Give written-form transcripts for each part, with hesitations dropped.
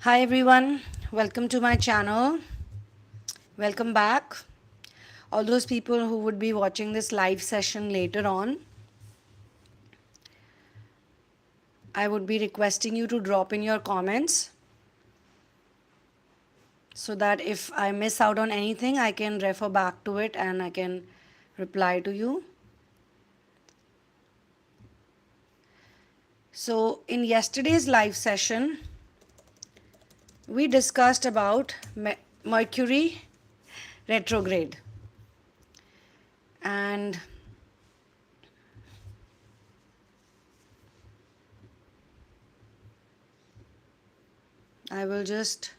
Hi everyone, welcome to my channel. Welcome back. All those people who would be watching this live session later on, I would be requesting you to drop in your comments so that if I miss out on anything, I can refer back to it and I can reply to you. So, in yesterday's live session, we discussed about Mercury retrograde, and I will just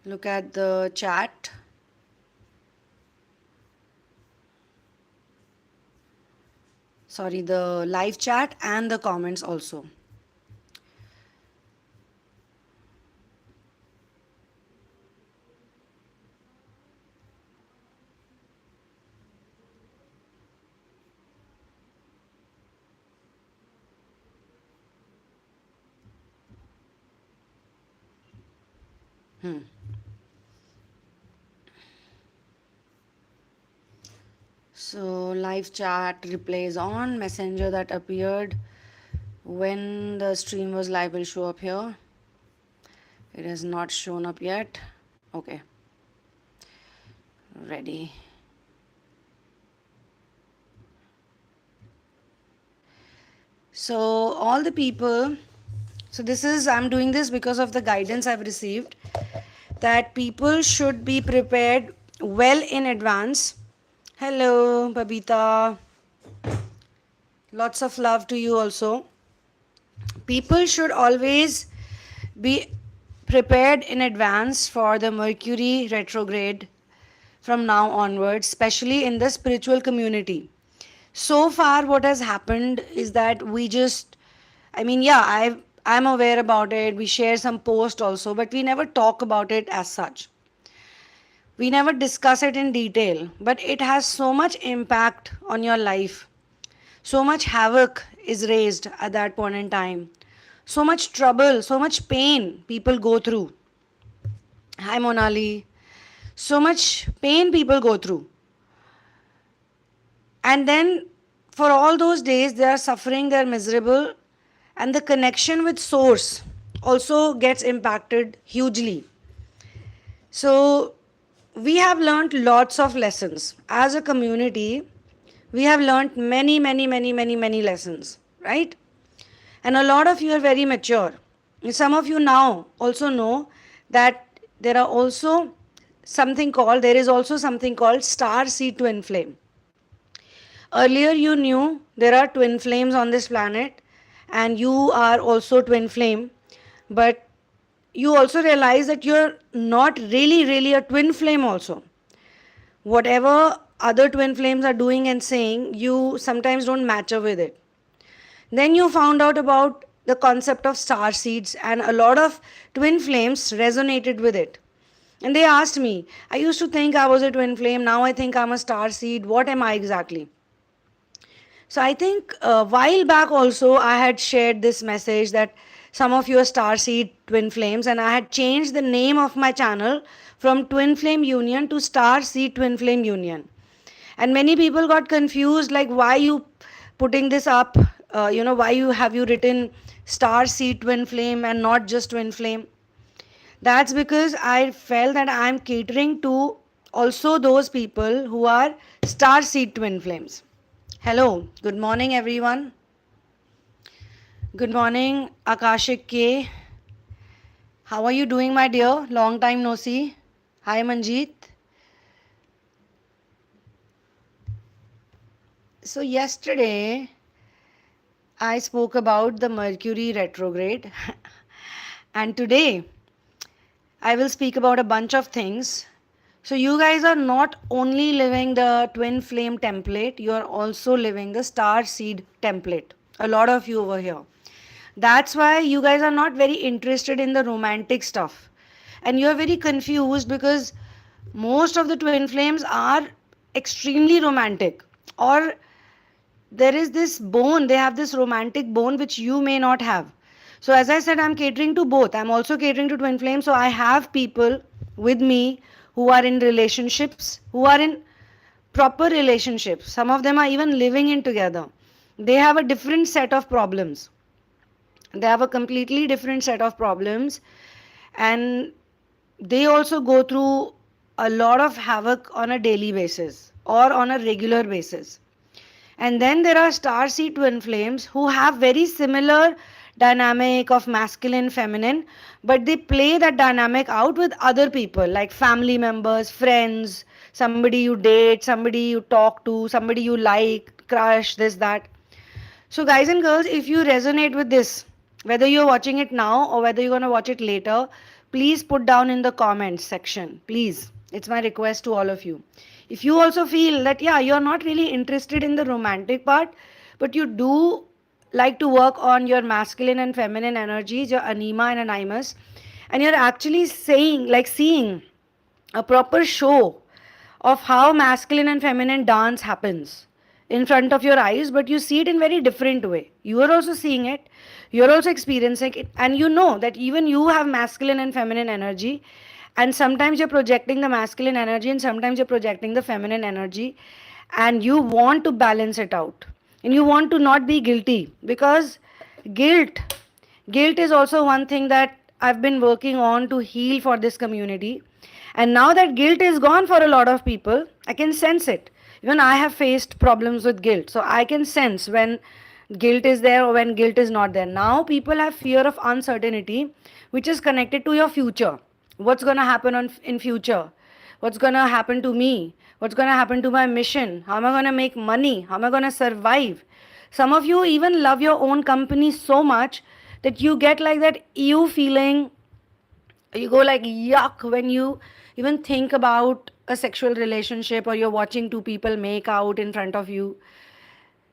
look at the chat. Sorry, the live chat and the comments also. So live chat replays on. Messenger that appeared when the stream was live will show up here. It has not shown up yet. Okay. Ready. So all the people, so this is, I'm doing this because of the guidance I've received that people should be prepared well in advance. Hello, Babita. Lots of love to you also. People should always be prepared in advance for the Mercury retrograde from now onwards, especially in the spiritual community. So far, what has happened is that we just, I'm aware about it. We share some post also, but we never talk about it as such. We never discuss it in detail, but it has so much impact on your life. So much havoc is raised at that point in time. So much trouble, so much pain people go through. Hi, Monali. So much pain people go through. And then for all those days, they are suffering, they are miserable, and the connection with Source also gets impacted hugely. So, we have learned lots of lessons. As a community, we have learned many lessons, right? And a lot of you are very mature. And some of you now also know that there is also something called star seed twin flame. Earlier you knew there are twin flames on this planet and you are also twin flame, but you also realize that you're not really a twin flame also. Whatever other twin flames are doing and saying, you sometimes don't match up with it. Then you found out about the concept of star seeds, and a lot of twin flames resonated with it. And they asked me, I used to think I was a twin flame, now I think I'm a star seed. What am I exactly? So I think a while back also I had shared this message that some of you are starseed twin flames, and I had changed the name of my channel from Twin Flame Union to Starseed Twin Flame Union. And many people got confused, like why you putting this up? Why you written Starseed Twin Flame and not just Twin Flame? That's because I felt that I'm catering to also those people who are starseed twin flames. Hello, good morning everyone. Good morning Akashik K. How are you doing, my dear? Long time no see. Hi Manjeet. So yesterday I spoke about the Mercury retrograde and today I will speak about a bunch of things. So you guys are not only living the twin flame template, you are also living the star seed template. A lot of you over here. That's why you guys are not very interested in the romantic stuff. And you are very confused because most of the twin flames are extremely romantic, or there is this bone, they have this romantic bone which you may not have. So as I said, I'm catering to both. I'm also catering to twin flame. So I have people with me who are in relationships, who are in proper relationships. Some of them are even living in together. They have a different set of problems. They have a completely different set of problems, and they also go through a lot of havoc on a daily basis or on a regular basis. And then there are star seed twin flames who have very similar dynamic of masculine feminine, but they play that dynamic out with other people like family members, friends, somebody you date, somebody you talk to, somebody you like, crush, this that. So guys and girls, if you resonate with this, whether you're watching it now or whether you're going to watch it later, please put down in the comments section, please. It's my request to all of you. If you also feel that, yeah, you're not really interested in the romantic part, but you do like to work on your masculine and feminine energies, your anima and animus, and you're actually saying, like seeing a proper show of how masculine and feminine dance happens in front of your eyes, but you see it in very different way. You are also seeing it, you are also experiencing it, and you know that even you have masculine and feminine energy, and sometimes you're projecting the masculine energy and sometimes you're projecting the feminine energy, and you want to balance it out, and you want to not be guilty, because guilt guilt is also one thing that I've been working on to heal for this community. And now that guilt is gone for a lot of people, I can sense it. Even I have faced problems with guilt. So I can sense when guilt is there or when guilt is not there. Now people have fear of uncertainty, which is connected to your future. What's going to happen in future? What's going to happen to me? What's going to happen to my mission? How am I going to make money? How am I going to survive? Some of you even love your own company so much that you get like that you feeling, you go like yuck when you even think about a sexual relationship, or you're watching two people make out in front of you.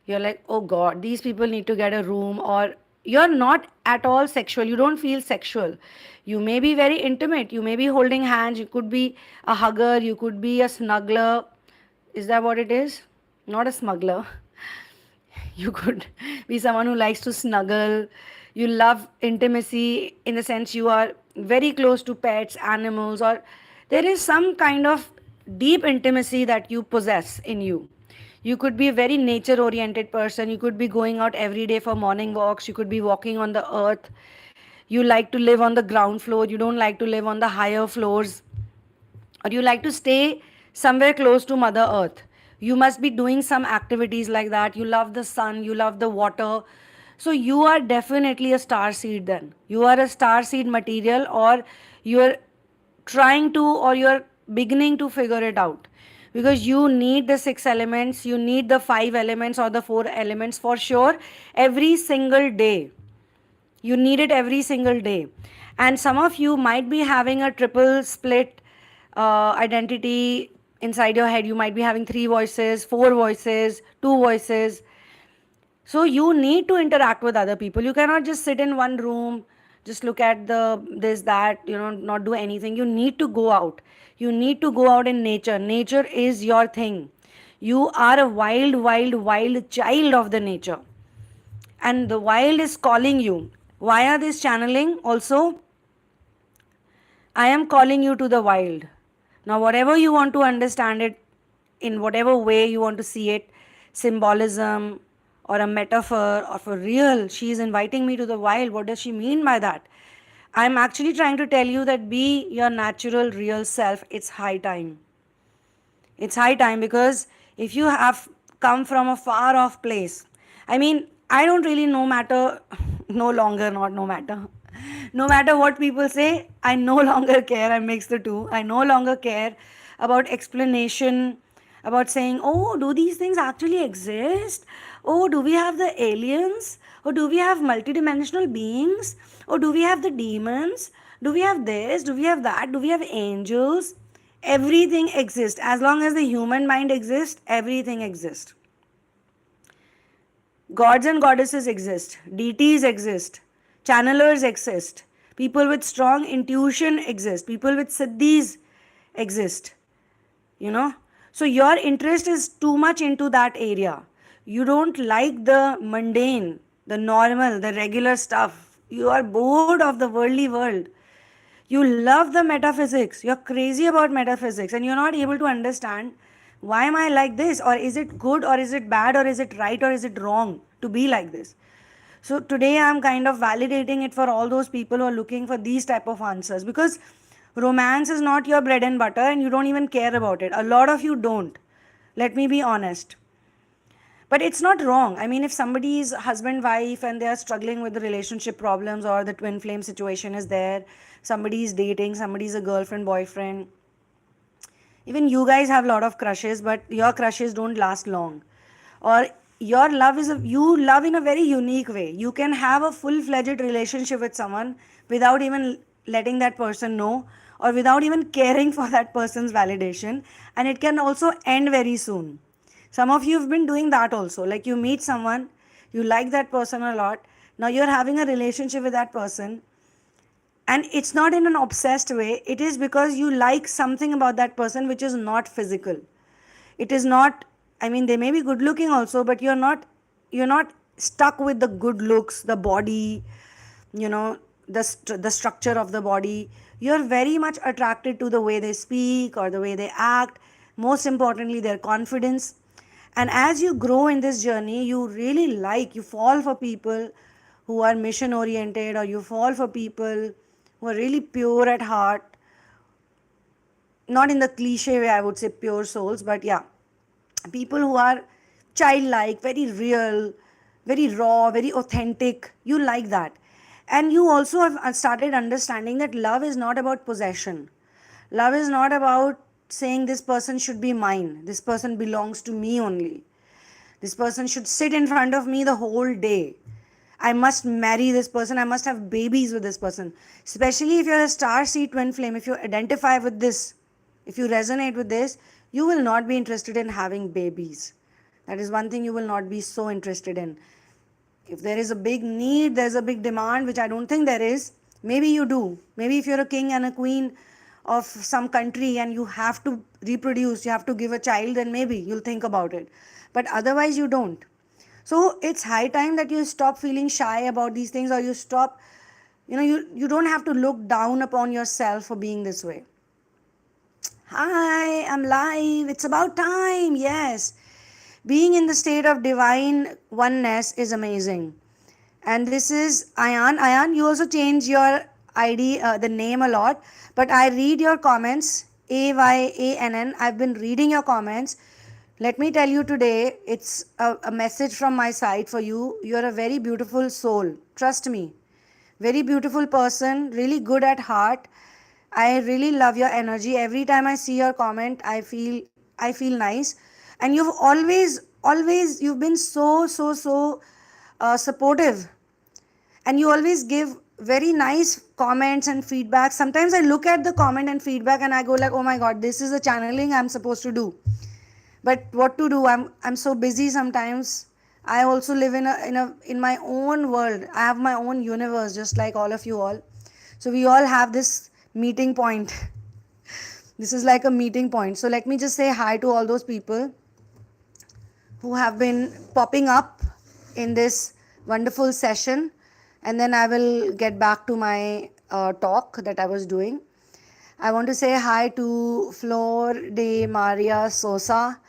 You're like, oh god, these people need to get a room. Or you're not at all sexual, you don't feel sexual, you may be very intimate, you may be holding hands, you could be a hugger, you could be a snuggler. Is that what it is? Not a smuggler. You could be someone who likes to snuggle. You love intimacy in the sense you are very close to pets, animals, or there is some kind of deep intimacy that you possess in you. You could be a very nature oriented person. You could be going out every day for morning walks. You could be walking on the earth. You like to live on the ground floor. You don't like to live on the higher floors. Or you like to stay somewhere close to Mother Earth. You must be doing some activities like that. You love the sun, you love the water. So you are definitely a star seed then. You are a star seed material, or you are trying to, or you're beginning to figure it out. Because you need the 6 elements, you need the 5 elements or the 4 elements for sure every single day. You need it every single day. And some of you might be having a triple split identity inside your head. You might be having 3 voices, 4 voices, 2 voices. So you need to interact with other people. You cannot just sit in one room, just look at the this, that, not do anything. You need to go out. You need to go out in nature. Nature is your thing. You are a wild, wild, wild child of the nature. And the wild is calling you. Via this channeling also, I am calling you to the wild. Now, whatever you want to understand it, in whatever way you want to see it, symbolism or a metaphor or for real, she is inviting me to the wild. What does she mean by that? I'm actually trying to tell you that be your natural, real self. It's high time. It's high time, because if you have come from a far off place, I mean, I don't really no matter, no longer, not no matter. No matter what people say, I no longer care. I mix the two. I no longer care about explanation, about saying, oh, do these things actually exist? Oh, do we have the aliens? Or do we have multidimensional beings? Or do we have the demons? Do we have this? Do we have that? Do we have angels? Everything exists. As long as the human mind exists, everything exists. Gods and goddesses exist. Deities exist. Channelers exist. People with strong intuition exist. People with siddhis exist. So your interest is too much into that area. You don't like the mundane, the normal, the regular stuff. You are bored of the worldly world. You love the metaphysics. You're crazy about metaphysics and you're not able to understand why am I like this, or is it good, or is it bad, or is it right, or is it wrong to be like this. So today I'm kind of validating it for all those people who are looking for these type of answers, because romance is not your bread and butter and you don't even care about it. A lot of you don't. Let me be honest. But it's not wrong. I mean, if somebody is husband wife and they are struggling with the relationship problems, or the twin flame situation is there, somebody is dating, somebody is a girlfriend boyfriend, even you guys have a lot of crushes, but your crushes don't last long. Or your love is you love in a very unique way. You can have a full fledged relationship with someone without even letting that person know, or without even caring for that person's validation, and it can also end very soon. Some of you have been doing that also. Like, you meet someone, you like that person a lot, now you're having a relationship with that person, and it's not in an obsessed way. It is because you like something about that person which is not physical. It is not, I mean, they may be good looking also, but you're not stuck with the good looks, the body, you know, the structure of the body. You're very much attracted to the way they speak or the way they act, most importantly their confidence. And as you grow in this journey, you fall for people who are mission oriented, or you fall for people who are really pure at heart. Not in the cliche way, I would say pure souls, but yeah, people who are childlike, very real, very raw, very authentic. You like that. And you also have started understanding that love is not about possession. Love is not about saying this person should be mine, this person belongs to me only, this person should sit in front of me the whole day, I must marry this person, I must have babies with this person. Especially if you're a star seed twin flame, if you identify with this, if you resonate with this, you will not be interested in having babies. That is one thing you will not be so interested in. If there is a big need, there's a big demand, which I don't think there is. Maybe you do. Maybe if you're a king and a queen of some country and you have to reproduce, you have to give a child, then maybe you'll think about it. But otherwise, you don't. So it's high time that you stop feeling shy about these things, or you stop, you don't have to look down upon yourself for being this way. Hi, I'm live. It's about time. Yes. Being in the state of divine oneness is amazing. And this is Ayan. Ayan, you also change your ID, the name a lot. But I read your comments. AYANN. I've been reading your comments. Let me tell you today, it's a message from my side for you. You're a very beautiful soul. Trust me. Very beautiful person, really good at heart. I really love your energy. Every time I see your comment, I feel nice. And you've been so supportive. And you always give very nice comments and feedback. Sometimes I look at the comment and feedback and I go like, oh my god, this is a channeling I'm supposed to do. But what to do, I'm so busy sometimes. I also live in my own world. I have my own universe, just like all of you all. So we all have this meeting point. This is like a meeting point. So let me just say hi to all those people who have been popping up in this wonderful session, and then I will get back to my talk that I was doing. I want to say hi to Flor de Maria Sosa.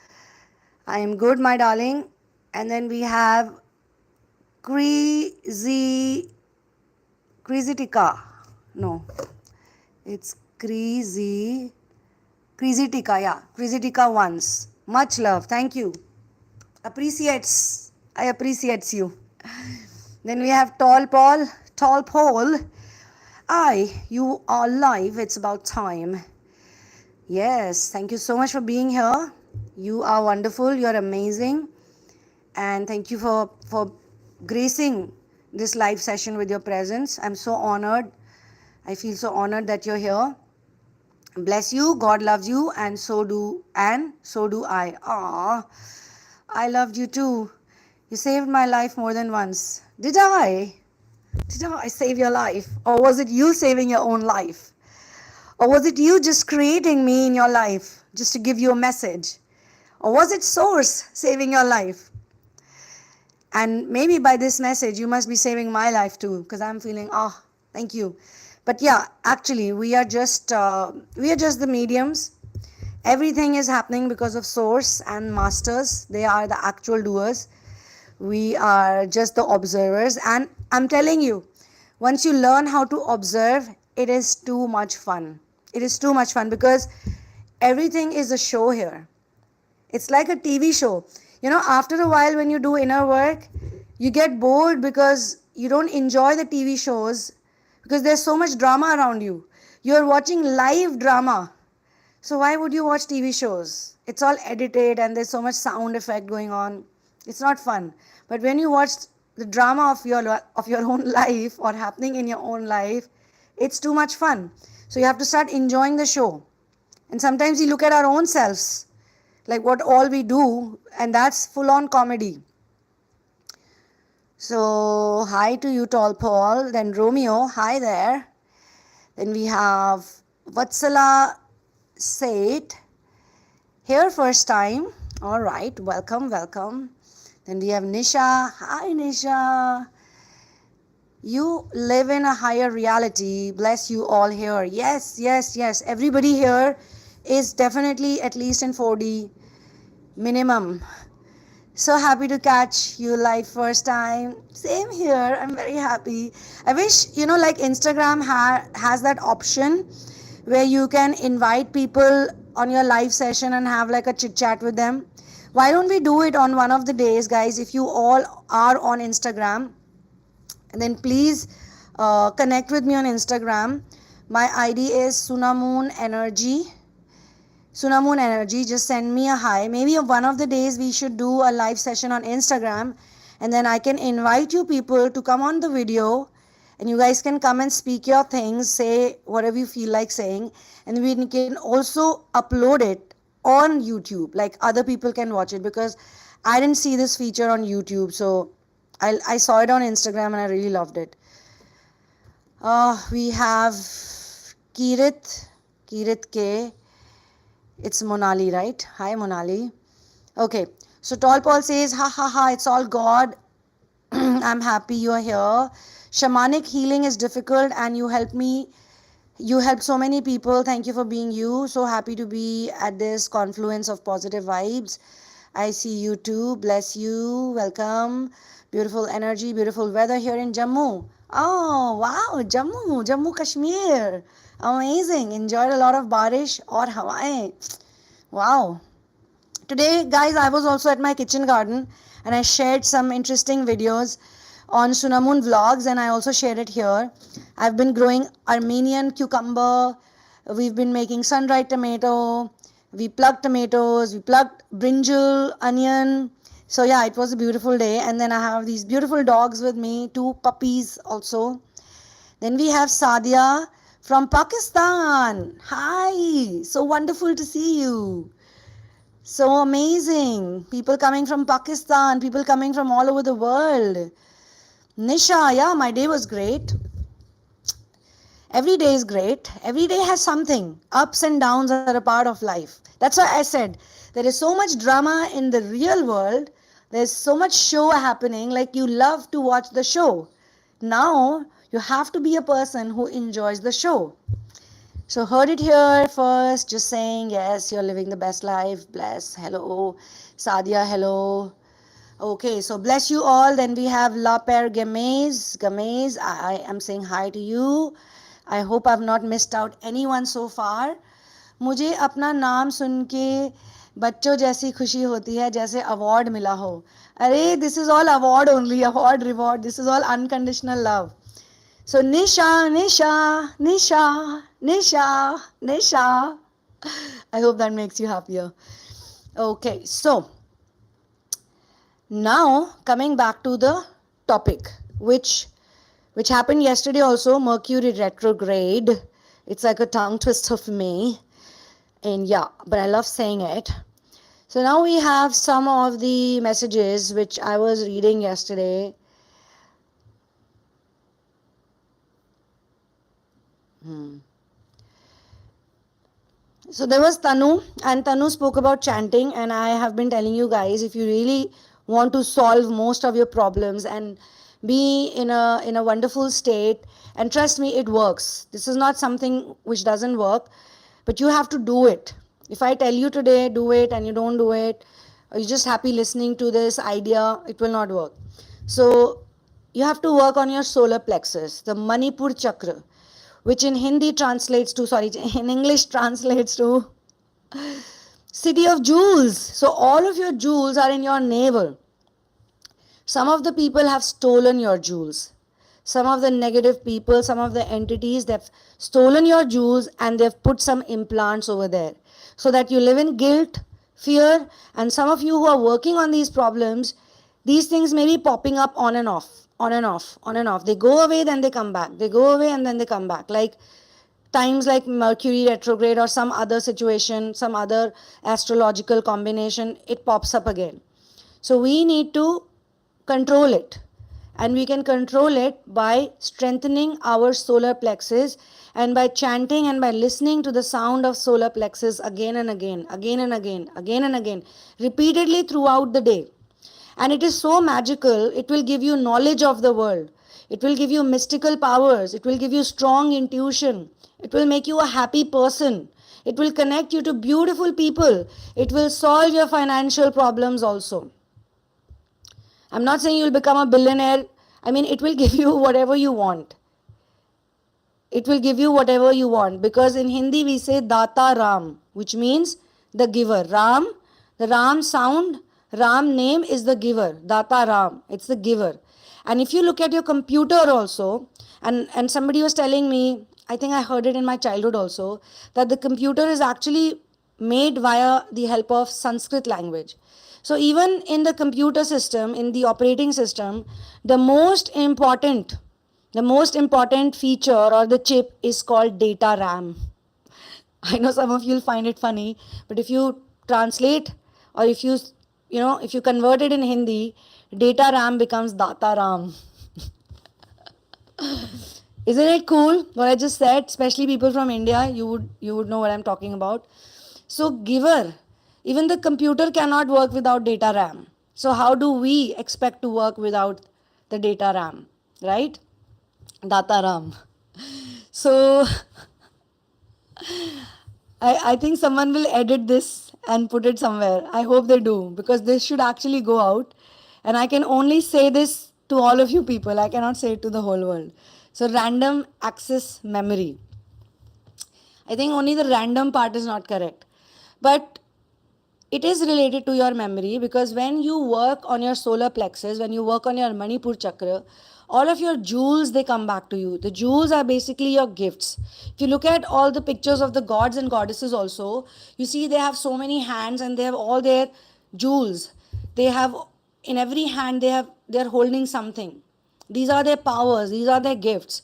I am good, my darling. And then we have Krizitika. No, it's Krizitika. Yeah, Krizitika once. Much love. Thank you. I appreciates you. Then we have Tall Paul. You are live. It's about time. Yes, thank you so much for being here. You are wonderful. You're amazing. And thank you for gracing this live session with your presence. I'm so honored. I feel so honored that you're here. Bless you. God loves you, and so do I. I loved you too. You saved my life more than once. Did I? Did I save your life? Or was it you saving your own life? Or was it you just creating me in your life just to give you a message? Or was it Source saving your life? And maybe by this message, you must be saving my life too, because I'm feeling, oh, thank you. But yeah, actually, we are just the mediums. Everything is happening because of source and masters. They are the actual doers. We are just the observers. And I'm telling you, once you learn how to observe, it is too much fun. It is too much fun because everything is a show here. It's like a TV show. After a while, when you do inner work, you get bored because you don't enjoy the TV shows because there's so much drama around you. You're watching live drama. So why would you watch TV shows? It's all edited and there's so much sound effect going on. It's not fun. But when you watch the drama of your own life or happening in your own life, it's too much fun. So you have to start enjoying the show. And sometimes we look at our own selves, like what all we do, and that's full on comedy. So hi to you, Tall Paul. Then Romeo, hi there. Then we have Vatsala Seth, here first time. All right, welcome. Then we have Nisha. Hi Nisha. You live in a higher reality. Bless you all here. Yes. Everybody here is definitely at least in 4D minimum. So happy to catch you live first time. Same here. I'm very happy. I wish, like Instagram has that option where you can invite people on your live session and have like a chit chat with them. Why don't we do it on one of the days, guys? If you all are on Instagram, then please connect with me on Instagram. My ID is Sunamoon Energy. Just send me a hi. Maybe one of the days we should do a live session on Instagram, and then I can invite you people to come on the video, and you guys can come and speak your things, say whatever you feel like saying, and we can also upload it on YouTube, like other people can watch it, because I didn't see this feature on YouTube, so I saw it on Instagram and I really loved it. We have Kirit K. It's Monali, right? Hi Monali. Okay, so Tall Paul says, ha, it's all God. I'm happy you are here. Shamanic healing is difficult and you helped me. You helped so many people. Thank you for being you. So happy to be at this confluence of positive vibes. I see you too. Bless you. Welcome. Beautiful energy, beautiful weather here in Jammu. Oh, wow. Jammu, Kashmir. Amazing. Enjoyed a lot of barish or Hawaii. Wow. Today, guys, I was also at my kitchen garden and I shared some interesting videos on Sunamoon vlogs, and I also shared it here. I've been growing Armenian cucumber. We've been making sun-dried tomato. We plucked tomatoes. We plucked brinjal, onion. So yeah, it was a beautiful day. And then I have these beautiful dogs with me, 2 puppies also. Then we have Sadia from Pakistan. Hi, so wonderful to see you. So amazing. People coming from Pakistan, people coming from all over the world. Nisha, yeah, my day was great. Every day is great. Every day has something. Ups and downs are a part of life. That's why I said there is so much drama in the real world. There's so much show happening, like you love to watch the show. Now you have to be a person who enjoys the show. So heard it here first, just saying, yes, you're living the best life. Bless. Hello. Sadia, hello. Okay, so bless you all. Then we have La Père Gamez. I am saying hi to you. I hope I've not missed out anyone so far. मुझे अपना नाम सुन के बच्चों जैसी खुशी होती है जैसे अवार्ड मिला हो. अरे, this is all award only, award, reward. This is all unconditional love. So Nisha. I hope that makes you happier. Okay, so now coming back to the topic, which happened yesterday also, Mercury retrograde. It's like a tongue twister for me. And yeah, but I love saying it. So now we have some of the messages which I was reading yesterday. So there was Tanu, and Tanu spoke about chanting, and I have been telling you guys, if you really want to solve most of your problems and be in a wonderful state. And trust me, it works. This is not something which doesn't work, but you have to do it. If I tell you today do it and you don't do it, or you're just happy listening to this idea, it will not work. So you have to work on your solar plexus, the Manipur chakra, which in Hindi translates to, sorry, in English translates to city of jewels. So all of your jewels are in your navel. Some of the people have stolen your jewels. Some of the negative people, some of the entities, they've stolen your jewels and they've put some implants over there so that you live in guilt, fear, and some of you who are working on these problems, these things may be popping up on and off, on and off, on and off. They go away, then they come back. They go away and then they come back. Like times like Mercury retrograde or some other situation, some other astrological combination, it pops up again. So we need to control it. And we can control it by strengthening our solar plexus and by chanting and by listening to the sound of solar plexus again and again, again and again, again and again, repeatedly throughout the day. And it is so magical, it will give you knowledge of the world. It will give you mystical powers. It will give you strong intuition. It will make you a happy person. It will connect you to beautiful people. It will solve your financial problems also. I'm not saying you'll become a billionaire. I mean, it will give you whatever you want. It will give you whatever you want. Because in Hindi we say Data Ram, which means the giver. Ram, the Ram sound, Ram name is the giver. Data Ram, it's the giver. And if you look at your computer also, and somebody was telling me, I think I heard it in my childhood also, that the computer is actually made via the help of Sanskrit language. So even in the computer system, in the operating system, the most important feature or the chip is called data RAM. I know some of you will find it funny, but if you translate or if you convert it in Hindi, data RAM becomes data RAM. Isn't it cool what I just said? Especially people from India, you would know what I'm talking about. So giver, even the computer cannot work without data RAM. So how do we expect to work without the data RAM, right? Data RAM. So I think someone will edit this and put it somewhere. I hope they do, because this should actually go out. And I can only say this to all of you people. I cannot say it to the whole world. So random access memory. I think only the random part is not correct. But it is related to your memory, because when you work on your solar plexus, when you work on your Manipur chakra, all of your jewels, they come back to you. The jewels are basically your gifts. If you look at all the pictures of the gods and goddesses also, you see they have so many hands and they have all their jewels. They have, in every hand, they're holding something. These are their powers, these are their gifts.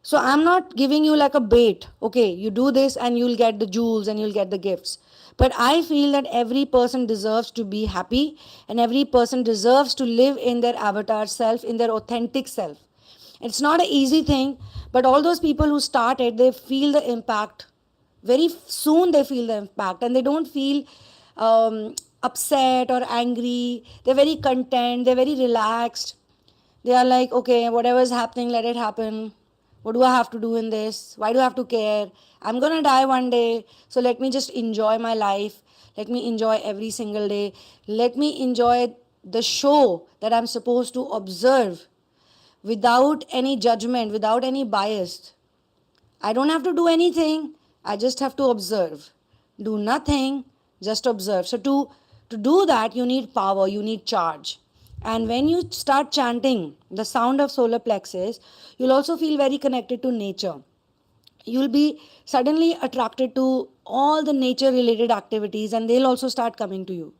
So I'm not giving you like a bait. Okay, you do this and you'll get the jewels and you'll get the gifts. But I feel that every person deserves to be happy and every person deserves to live in their avatar self, in their authentic self. It's not an easy thing, but all those people who start it, they feel the impact. Very soon they feel the impact and they don't feel upset or angry. They're very content, they're very relaxed. They are like, okay, whatever is happening, let it happen. What do I have to do in this? Why do I have to care? I'm going to die one day. So let me just enjoy my life. Let me enjoy every single day. Let me enjoy the show that I'm supposed to observe without any judgment, without any bias. I don't have to do anything. I just have to observe. Do nothing, just observe. So to do that, you need power, you need charge. And when you start chanting the sound of solar plexus, you'll also feel very connected to nature. You'll be suddenly attracted to all the nature related activities and they'll also start coming to you.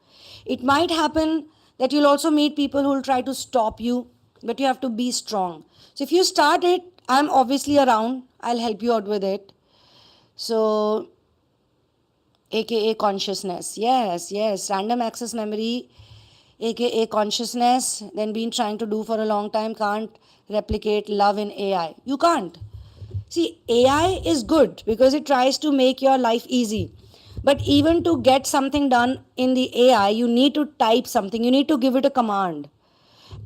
It might happen that you'll also meet people who will try to stop you, but you have to be strong. So if you start it, I'm obviously around. I'll help you out with it. So, aka consciousness. Yes, random access memory, aka consciousness, then been trying to do for a long time, can't replicate love in AI. You can't. See, AI is good because it tries to make your life easy. But even to get something done in the AI, you need to type something, you need to give it a command.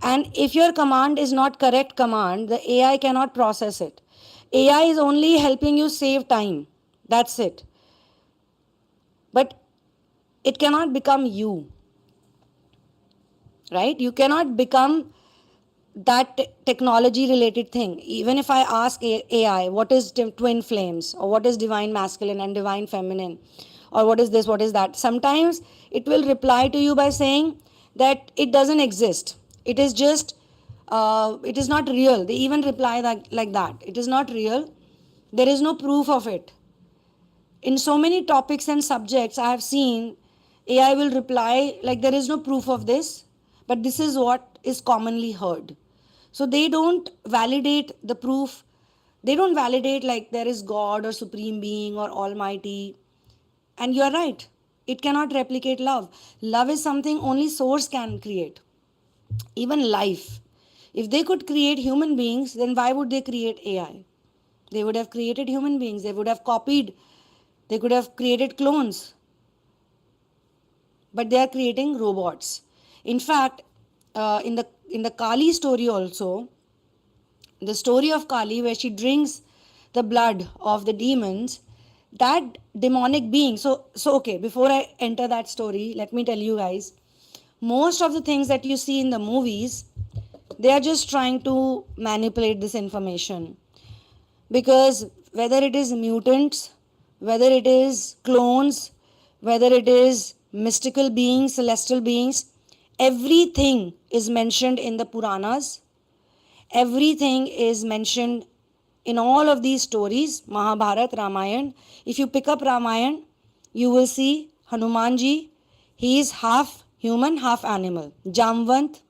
And if your command is not correct command, the AI cannot process it. AI is only helping you save time. That's it. But it cannot become you. Right? You cannot become that technology related thing. Even if I ask AI, what is twin flames, or what is divine masculine and divine feminine, or what is this, what is that, sometimes it will reply to you by saying that it doesn't exist. It is just, it is not real. They even reply that, like that. It is not real. There is no proof of it. In so many topics and subjects, I have seen AI will reply like there is no proof of this, but this is what is commonly heard. So they don't validate the proof. They don't validate like there is God or Supreme Being or Almighty. And you're right, it cannot replicate love. Love is something only Source can create. Even life. If they could create human beings, then why would they create AI? They would have created human beings. They would have copied. They could have created clones. But they are creating robots. In fact, in the Kali story also, the story of Kali where she drinks the blood of the demons, that demonic being. So okay, before I enter that story, let me tell you guys, most of the things that you see in the movies, they are just trying to manipulate this information. Because whether it is mutants, whether it is clones, whether it is mystical beings, celestial beings, everything is mentioned in the Puranas. Everything is mentioned in all of these stories, Mahabharata, Ramayana. If you pick up Ramayana, you will see Hanumanji. He is half human, half animal. Jamvant,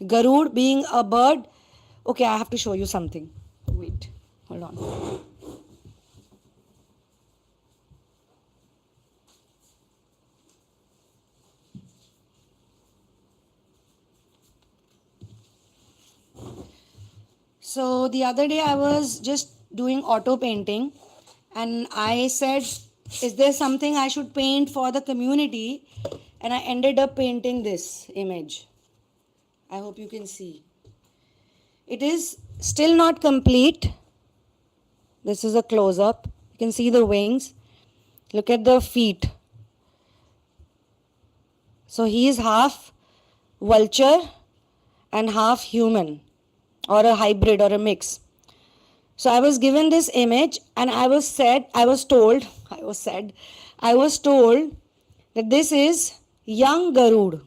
Garud being a bird. Okay, I have to show you something. Wait, hold on. So the other day I was just doing auto painting and I said, is there something I should paint for the community? And I ended up painting this image. I hope you can see. It is still not complete. This is a close up. You can see the wings. Look at the feet. So he is half vulture and half human, or a hybrid or a mix. So I was given this image and I was told that this is young Garud.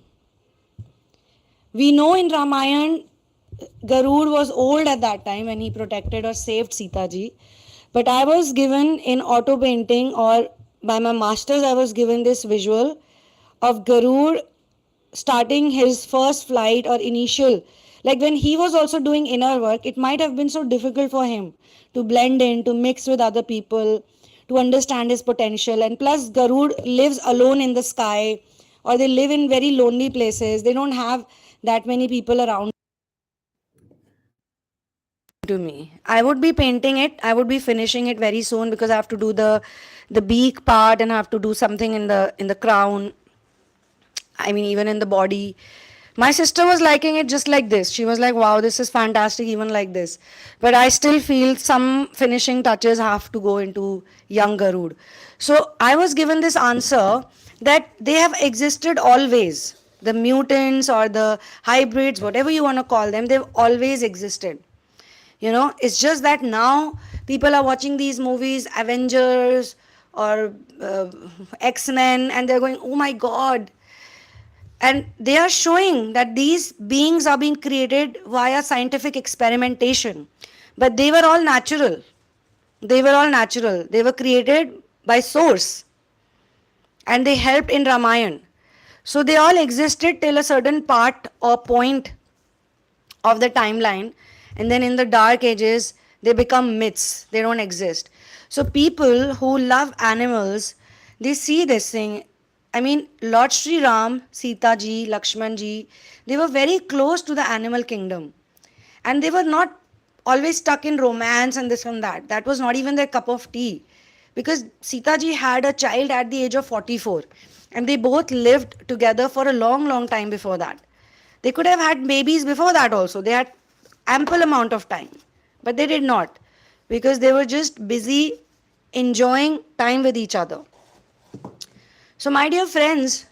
We know in Ramayana, Garud was old at that time when he protected or saved Sita ji. But I was given in auto painting, or by my masters, I was given this visual of Garud starting his first flight or initial. Like when he was also doing inner work, it might have been so difficult for him to blend in, to mix with other people, to understand his potential. And plus, Garud lives alone in the sky, or they live in very lonely places. They don't have that many people around to me. I would be painting it. I would be finishing it very soon because I have to do the beak part and I have to do something in the crown. I mean, even in the body. My sister was liking it just like this. She was like, wow, this is fantastic, even like this. But I still feel some finishing touches have to go into young Garud. So I was given this answer that they have existed always. The mutants or the hybrids, whatever you want to call them, they've always existed. You know, it's just that now people are watching these movies, Avengers or X-Men, and they're going, oh my God. And they are showing that these beings are being created via scientific experimentation. But they were all natural. They were all natural. They were created by Source. And they helped in Ramayana. So they all existed till a certain part or point of the timeline. And then in the dark ages, they become myths. They don't exist. So people who love animals, they see this thing. I mean, Lord Sri Ram, Sita ji, Lakshman ji, they were very close to the animal kingdom. And they were not always stuck in romance and this and that. That was not even their cup of tea. because Sita ji had a child at the age of 44, and they both lived together for a long time before that. They could have had babies before that also. They had ample amount of time, but they did not, because they were just busy enjoying time with each other. So, my dear friends,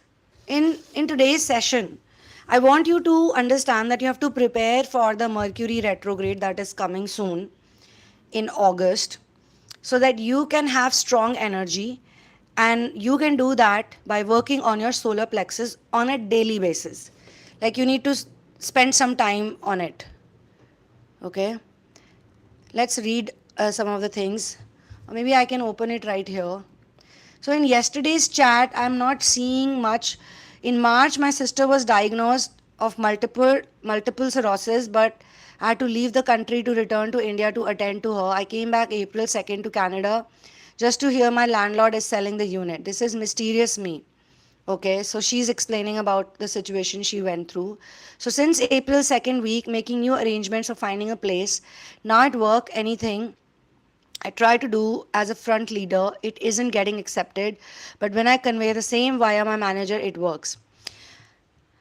in today's session, I want you to understand that you have to prepare for the Mercury retrograde that is coming soon in August, so that you can have strong energy, and you can do that by working on your solar plexus on a daily basis. Like, you need to spend some time on it. Okay, let's read some of the things, or maybe I can open it right here. So in yesterday's chat, I'm not seeing much. In March, my sister was diagnosed of multiple sclerosis, but I had to leave the country to return to India to attend to her. I came back April 2nd to Canada just to hear my landlord is selling the unit. This is mysterious me. Okay, so she's explaining about the situation she went through. So since April 2nd week, making new arrangements for finding a place. Now at work, anything I try to do as a front leader, it isn't getting accepted. But when I convey the same via my manager, it works.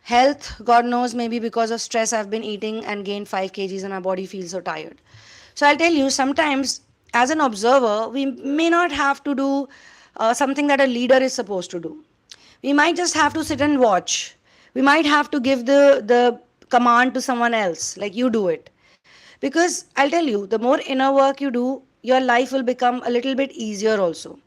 Health, God knows, maybe because of stress, I've been eating and gained 5 kgs and my body feels so tired. So I'll tell you, sometimes as an observer, we may not have to do something that a leader is supposed to do. We might just have to sit and watch. We might have to give the command to someone else, like you do it. Because I'll tell you, the more inner work you do, your life will become a little bit easier also.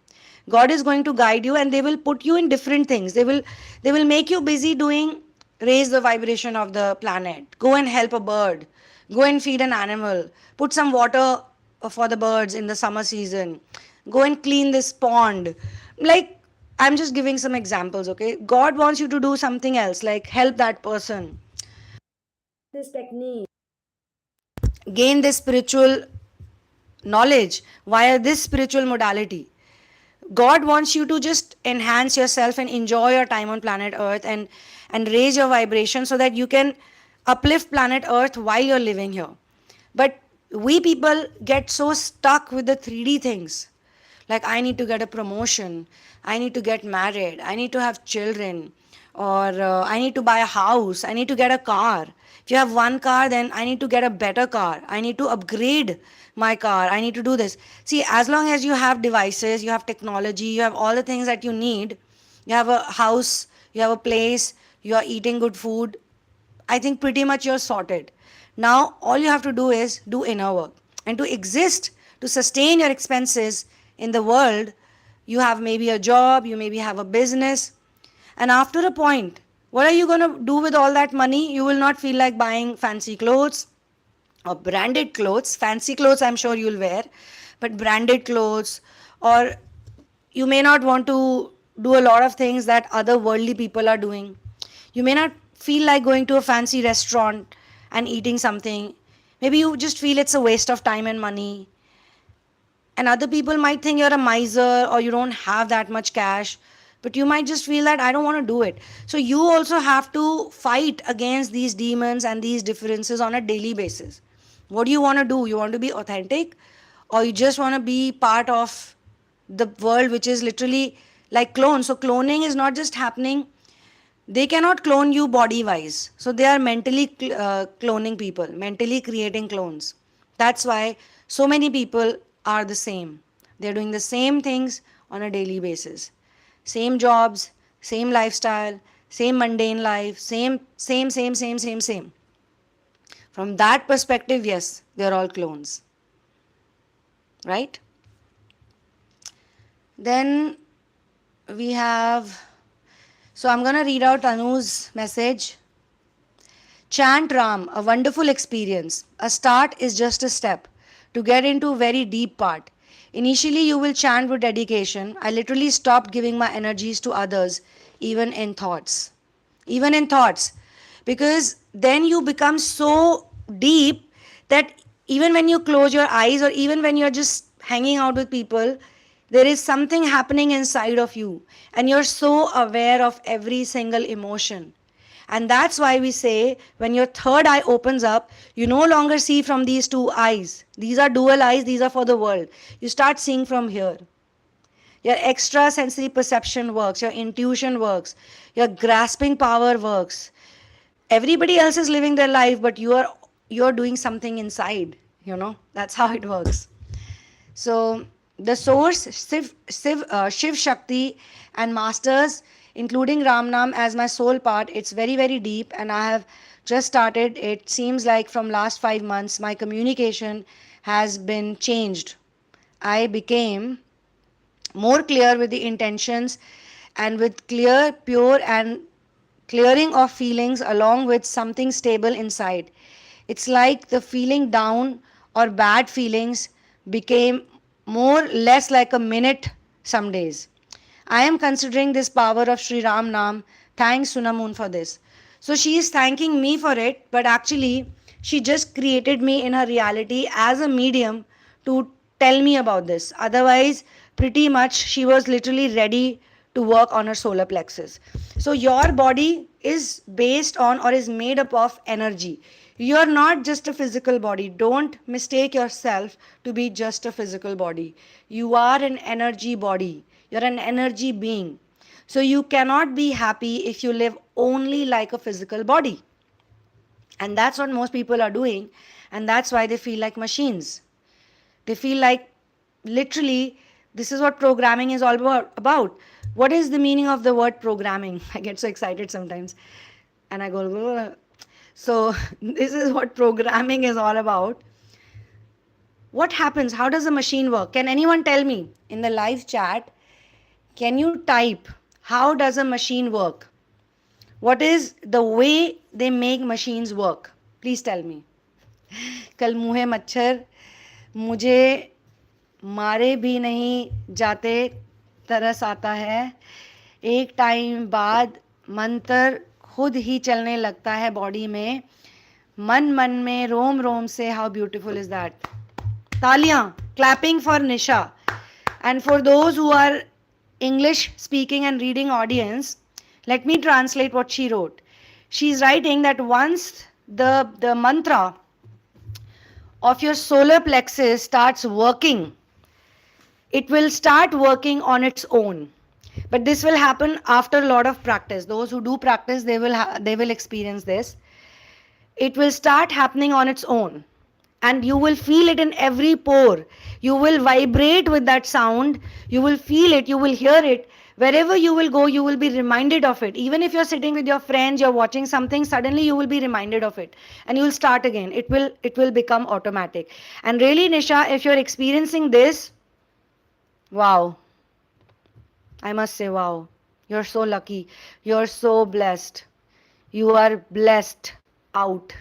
God is going to guide you, and they will put you in different things. They will make you busy doing, raise the vibration of the planet, go and help a bird, go and feed an animal, put some water for the birds in the summer season, go and clean this pond. Like, I'm just giving some examples, okay? God wants you to do something else, like help that person, this technique, gain this spiritual knowledge via this spiritual modality. God wants you to just enhance yourself and enjoy your time on planet Earth, and raise your vibration so that you can uplift planet Earth while you're living here. But we people get so stuck with the 3D things. Like, I need to get a promotion, I need to get married, I need to have children, or I need to buy a house, I need to get a car. If you have one car, then I need to get a better car, I need to upgrade my car, I need to do this. See, as long as you have devices, you have technology, you have all the things that you need, you have a house, you have a place, you are eating good food, I think pretty much you're sorted. Now, all you have to do is do inner work. And to exist, to sustain your expenses in the world, you have maybe a job, you maybe have a business. And after a point, what are you going to do with all that money? You will not feel like buying fancy clothes or branded clothes. Fancy clothes, I'm sure you'll wear, but branded clothes, or you may not want to do a lot of things that other worldly people are doing. You may not feel like going to a fancy restaurant and eating something. Maybe you just feel it's a waste of time and money. And other people might think you're a miser or you don't have that much cash, but you might just feel that I don't want to do it. So you also have to fight against these demons and these differences on a daily basis. What do you want to do? You want to be authentic, or you just want to be part of the world which is literally like clones? So cloning is not just happening. They cannot clone you body wise. So they are mentally cloning people, mentally creating clones. That's why so many people are the same. They're doing the same things on a daily basis. Same jobs, same lifestyle, same mundane life, same. From that perspective, yes, they're all clones. Right? Then we have, so I'm going to read out Anu's message. Chant Ram, a wonderful experience. A start is just a step to get into a very deep part. Initially, you will chant with dedication. I literally stopped giving my energies to others, even in thoughts. Even in thoughts. Because then you become so deep that even when you close your eyes, or even when you're just hanging out with people, there is something happening inside of you, and you're so aware of every single emotion. And that's why we say, when your third eye opens up, you no longer see from these two eyes. These are dual eyes, these are for the world. You start seeing from here. Your extra sensory perception works, your intuition works, your grasping power works. Everybody else is living their life, but you're doing something inside, That's how it works. So the source, Shiv Shakti and masters, including Ramnam as my soul part, it's very, very deep, and I have just started. It seems like from last 5 months, my communication has been changed. I became more clear with the intentions and with clear, pure, and clearing of feelings along with something stable inside. It's like the feeling down or bad feelings became more less like a minute some days. I am considering this power of Sri Ram Nam. Thanks Sunamoon for this. So she is thanking me for it, but actually she just created me in her reality as a medium to tell me about this. Otherwise, pretty much she was literally ready to work on her solar plexus. So your body is based on or is made up of energy. You're not just a physical body. Don't mistake yourself to be just a physical body. You are an energy body. You're an energy being. So you cannot be happy if you live only like a physical body. And that's what most people are doing. And that's why they feel like machines. They feel like literally this is what programming is all about. What is the meaning of the word programming? I get so excited sometimes. And I go. So this is what programming is all about. What happens? How does a machine work? Can anyone tell me in the live chat? Can you type, how does a machine work? What is the way they make machines work? Please tell me. कल मुँहे मच्छर मुझे मारे भी नहीं जाते तरस आता है एक टाइम बाद मंत्र खुद ही चलने लगता है बॉडी में मन मन में रोम रोम से हाउ ब्यूटीफुल इज दैट तालियां clapping for Nisha and for those who are English speaking and reading audience, let me translate what she wrote. She's writing that once the mantra of your solar plexus starts working, it will start working on its own. But this will happen after a lot of practice. Those who do practice, they will experience this. It will start happening on its own. And you will feel it in every pore. You will vibrate with that sound. You will feel it. You will hear it. Wherever you will go, you will be reminded of it. Even if you're sitting with your friends, you're watching something, suddenly you will be reminded of it. And you will start again. It will become automatic. And really, Nisha, if you're experiencing this, wow. I must say, wow. You're so lucky. You're so blessed. You are blessed out.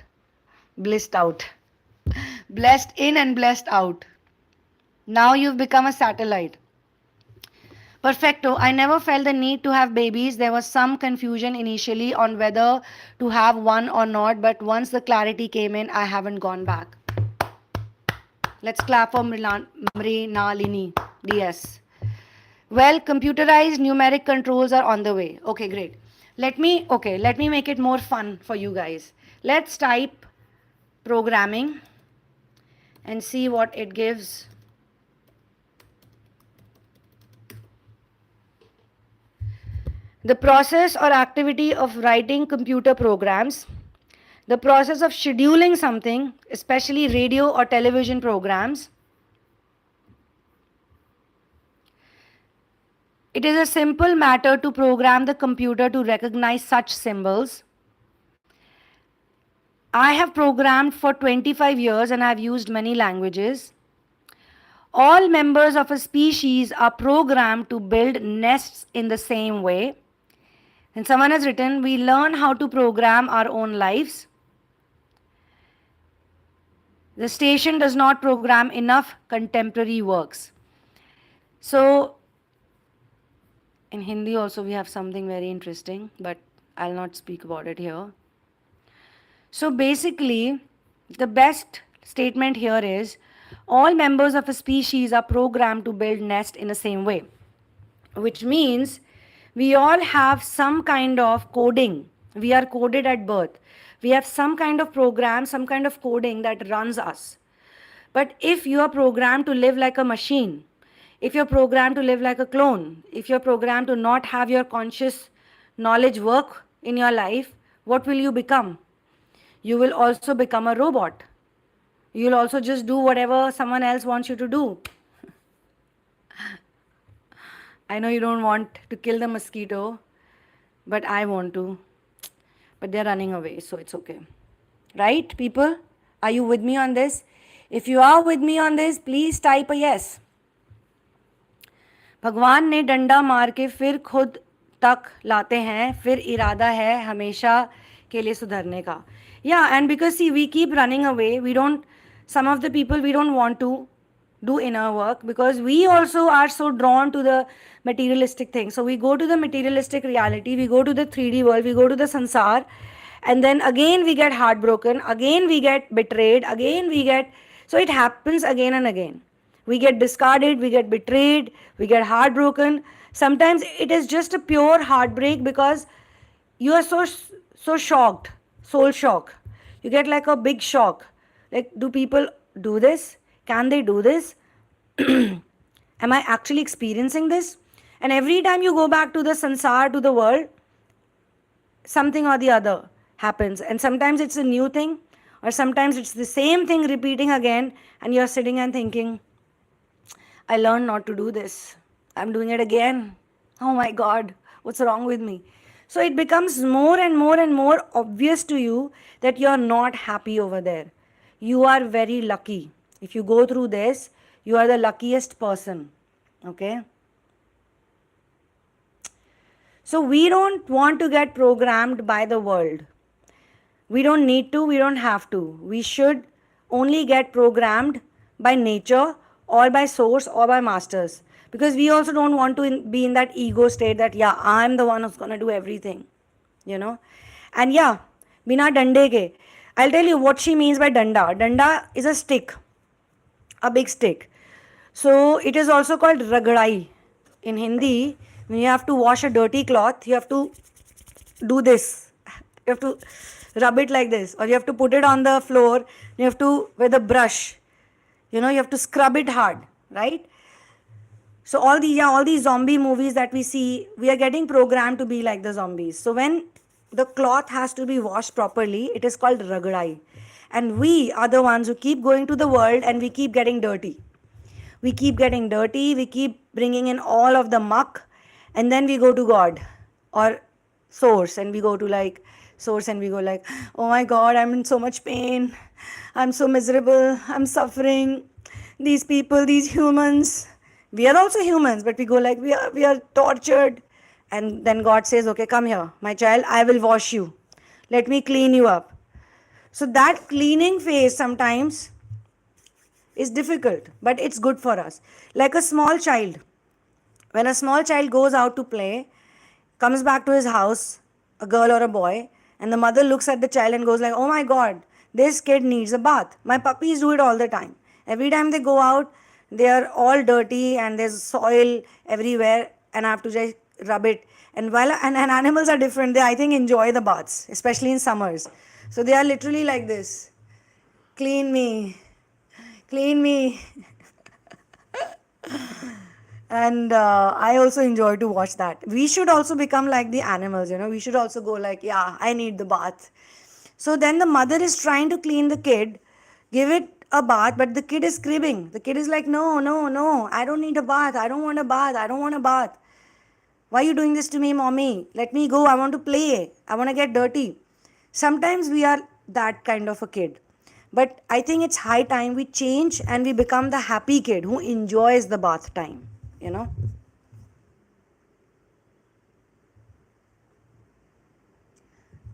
Blissed out. Blessed in and blessed out. Now you've become a satellite. Perfecto. I never felt the need to have babies. There was some confusion initially on whether to have one or not, but once the clarity came in, I haven't gone back. Let's clap for Mrinalini DS. Well, computerized numeric controls are on the way. Okay, great. Let me make it more fun for you guys. Let's type programming and see what it gives. The process or activity of writing computer programs, the process of scheduling something, especially radio or television programs. It is a simple matter to program the computer to recognize such symbols. I have programmed for 25 years and I have used many languages. All members of a species are programmed to build nests in the same way. And someone has written, we learn how to program our own lives. The station does not program enough contemporary works. So, in Hindi also we have something very interesting, but I'll not speak about it here. So basically, the best statement here is, all members of a species are programmed to build nest in the same way, which means we all have some kind of coding. We are coded at birth. We have some kind of program, some kind of coding that runs us. But if you are programmed to live like a machine, If you're programmed to live like a clone, if you're programmed to not have your conscious knowledge work in your life, what will you become? You will also become a robot. You'll also just do whatever someone else wants you to do. I know you don't want to kill the mosquito, but I want to. But they're running away, so it's okay. Right, people? Are you with me on this? If you are with me on this, please type a yes. भगवान ने डंडा मार के फिर खुद तक लाते हैं, फिर इरादा है हमेशा के लिए सुधरने का. Yeah, and because see, we keep running away. We don't, some of the people we don't want to do inner work because we also are so drawn to the materialistic thing. So we go to the materialistic reality, we go to the 3D world, we go to the sansar, and then again we get heartbroken, again we get betrayed, again we get, so it happens again and again. We get discarded, we get betrayed, we get heartbroken. Sometimes it is just a pure heartbreak because you are so shocked, soul shock. You get like a big shock. Like, do people do this? Can they do this? Am I actually experiencing this? And every time you go back to the sansar, to the world, something or the other happens. And sometimes it's a new thing, or sometimes it's the same thing repeating again, and you're sitting and thinking, I learned not to do this. I'm doing it again. Oh my God, what's wrong with me? So it becomes more and more and more obvious to you that you're not happy over there. You are very lucky. If you go through this, you are the luckiest person. Okay? So we don't want to get programmed by the world. We don't need to, we don't have to. We should only get programmed by nature or by source or by masters. Because we also don't want to be in that ego state that, yeah, I'm the one who's going to do everything. You know? And yeah, bina dande ke. I'll tell you what she means by danda. Danda is a stick, a big stick. So it is also called ragadai. In Hindi, when you have to wash a dirty cloth, you have to do this. You have to rub it like this, or you have to put it on the floor. You have to, with a brush, you have to scrub it hard, right? So all these zombie movies that we see, we are getting programmed to be like the zombies. So when the cloth has to be washed properly, it is called ragadai. And we are the ones who keep going to the world and we keep getting dirty. We keep getting dirty, we keep bringing in all of the muck, and then we go to God or source, and we go to like source and we go like, oh my God, I'm in so much pain. I'm so miserable. I'm suffering. These people, these humans. We are also humans, but we go like, we are tortured. And then God says, okay, come here, my child, I will wash you. Let me clean you up. So that cleaning phase sometimes is difficult, but it's good for us. Like a small child. When a small child goes out to play, comes back to his house, a girl or a boy, and the mother looks at the child and goes like, oh my God, this kid needs a bath. My puppies do it all the time. Every time they go out, they are all dirty and there's soil everywhere, and I have to just rub it. And while and animals are different, they I think enjoy the baths, especially in summers. So they are literally like this. Clean me. Clean me. And I also enjoy to watch that. We should also become like the animals, we should also go like, yeah, I need the bath. So then the mother is trying to clean the kid, give it a bath, but the kid is cribbing. The kid is like, no, I don't need a bath, I don't want a bath, I don't want a bath. Why are you doing this to me, mommy? Let me go, I want to play, I want to get dirty. Sometimes we are that kind of a kid. But I think it's high time we change and we become the happy kid who enjoys the bath time,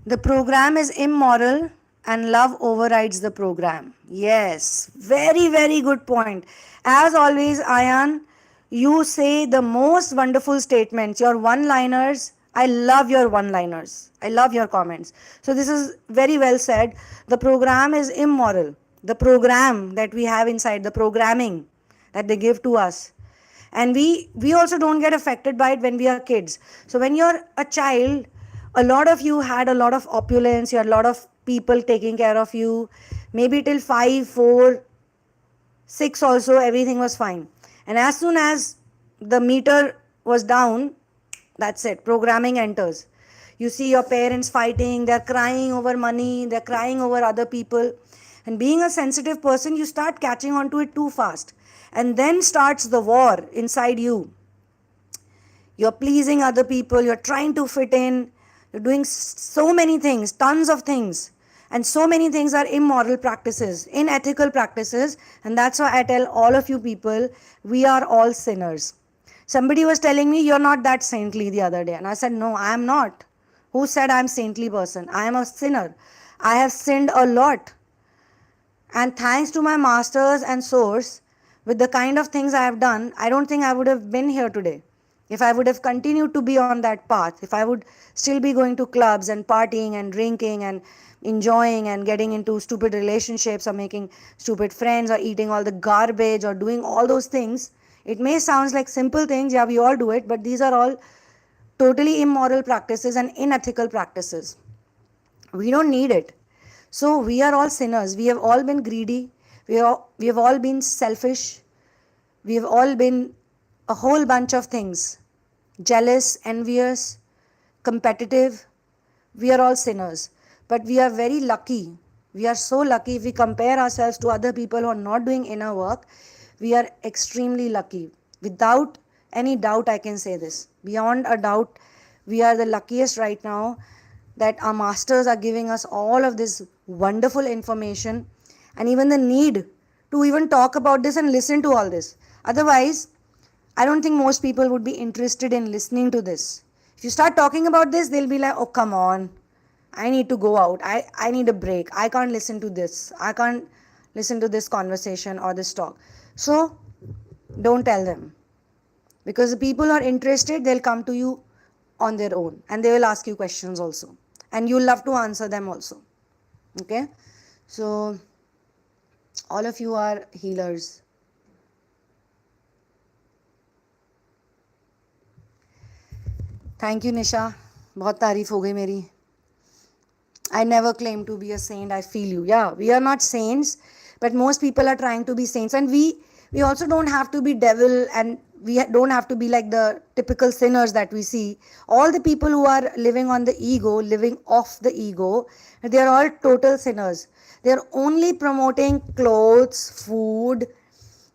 The program is immoral and love overrides the program. Yes, very, very good point. As always, Ayan, you say the most wonderful statements, your one-liners. I love your one-liners. I love your comments. So this is very well said. The program is immoral. The program that we have inside, the programming that they give to us. And we also don't get affected by it when we are kids. So when you're a child, a lot of you had a lot of opulence, you had a lot of people taking care of you. Maybe till 5, 4, 6 also, everything was fine. And as soon as the meter was down, that's it, programming enters. You see your parents fighting, they're crying over money, they're crying over other people. And being a sensitive person, you start catching on to it too fast. And then starts the war inside you. You're pleasing other people, you're trying to fit in, you're doing so many things, tons of things. And so many things are immoral practices, unethical practices. And that's why I tell all of you people, we are all sinners. Somebody was telling me, you're not that saintly the other day. And I said, no, I am not. Who said I'm a saintly person? I am a sinner. I have sinned a lot. And thanks to my masters and source, with the kind of things I have done, I don't think I would have been here today. If I would have continued to be on that path, if I would still be going to clubs and partying and drinking and enjoying and getting into stupid relationships or making stupid friends or eating all the garbage or doing all those things, it may sound like simple things, yeah, we all do it, but these are all totally immoral practices and unethical practices. We don't need it. So we are all sinners. We have all been greedy. We have all been selfish. We have all been a whole bunch of things. Jealous, envious, competitive. We are all sinners. But we are very lucky. We are so lucky if we compare ourselves to other people who are not doing inner work. We are extremely lucky. Without any doubt, I can say this. Beyond a doubt, we are the luckiest right now that our masters are giving us all of this wonderful information and even the need to even talk about this and listen to all this. Otherwise, I don't think most people would be interested in listening to this. If you start talking about this, they'll be like, oh, come on. I need to go out. I need a break. I can't listen to this. I can't listen to this conversation or this talk. So, don't tell them. Because the people who are interested, they'll come to you on their own. And they will ask you questions also. And you'll love to answer them also. Okay? So, all of you are healers. Thank you, Nisha. बहुत तारीफ हो गई मेरी. I never claim to be a saint. I feel you. Yeah, we are not saints, but most people are trying to be saints. And we also don't have to be devil, and we don't have to be like the typical sinners that we see. All the people who are living on the ego, living off the ego, they are all total sinners. They are only promoting clothes, food,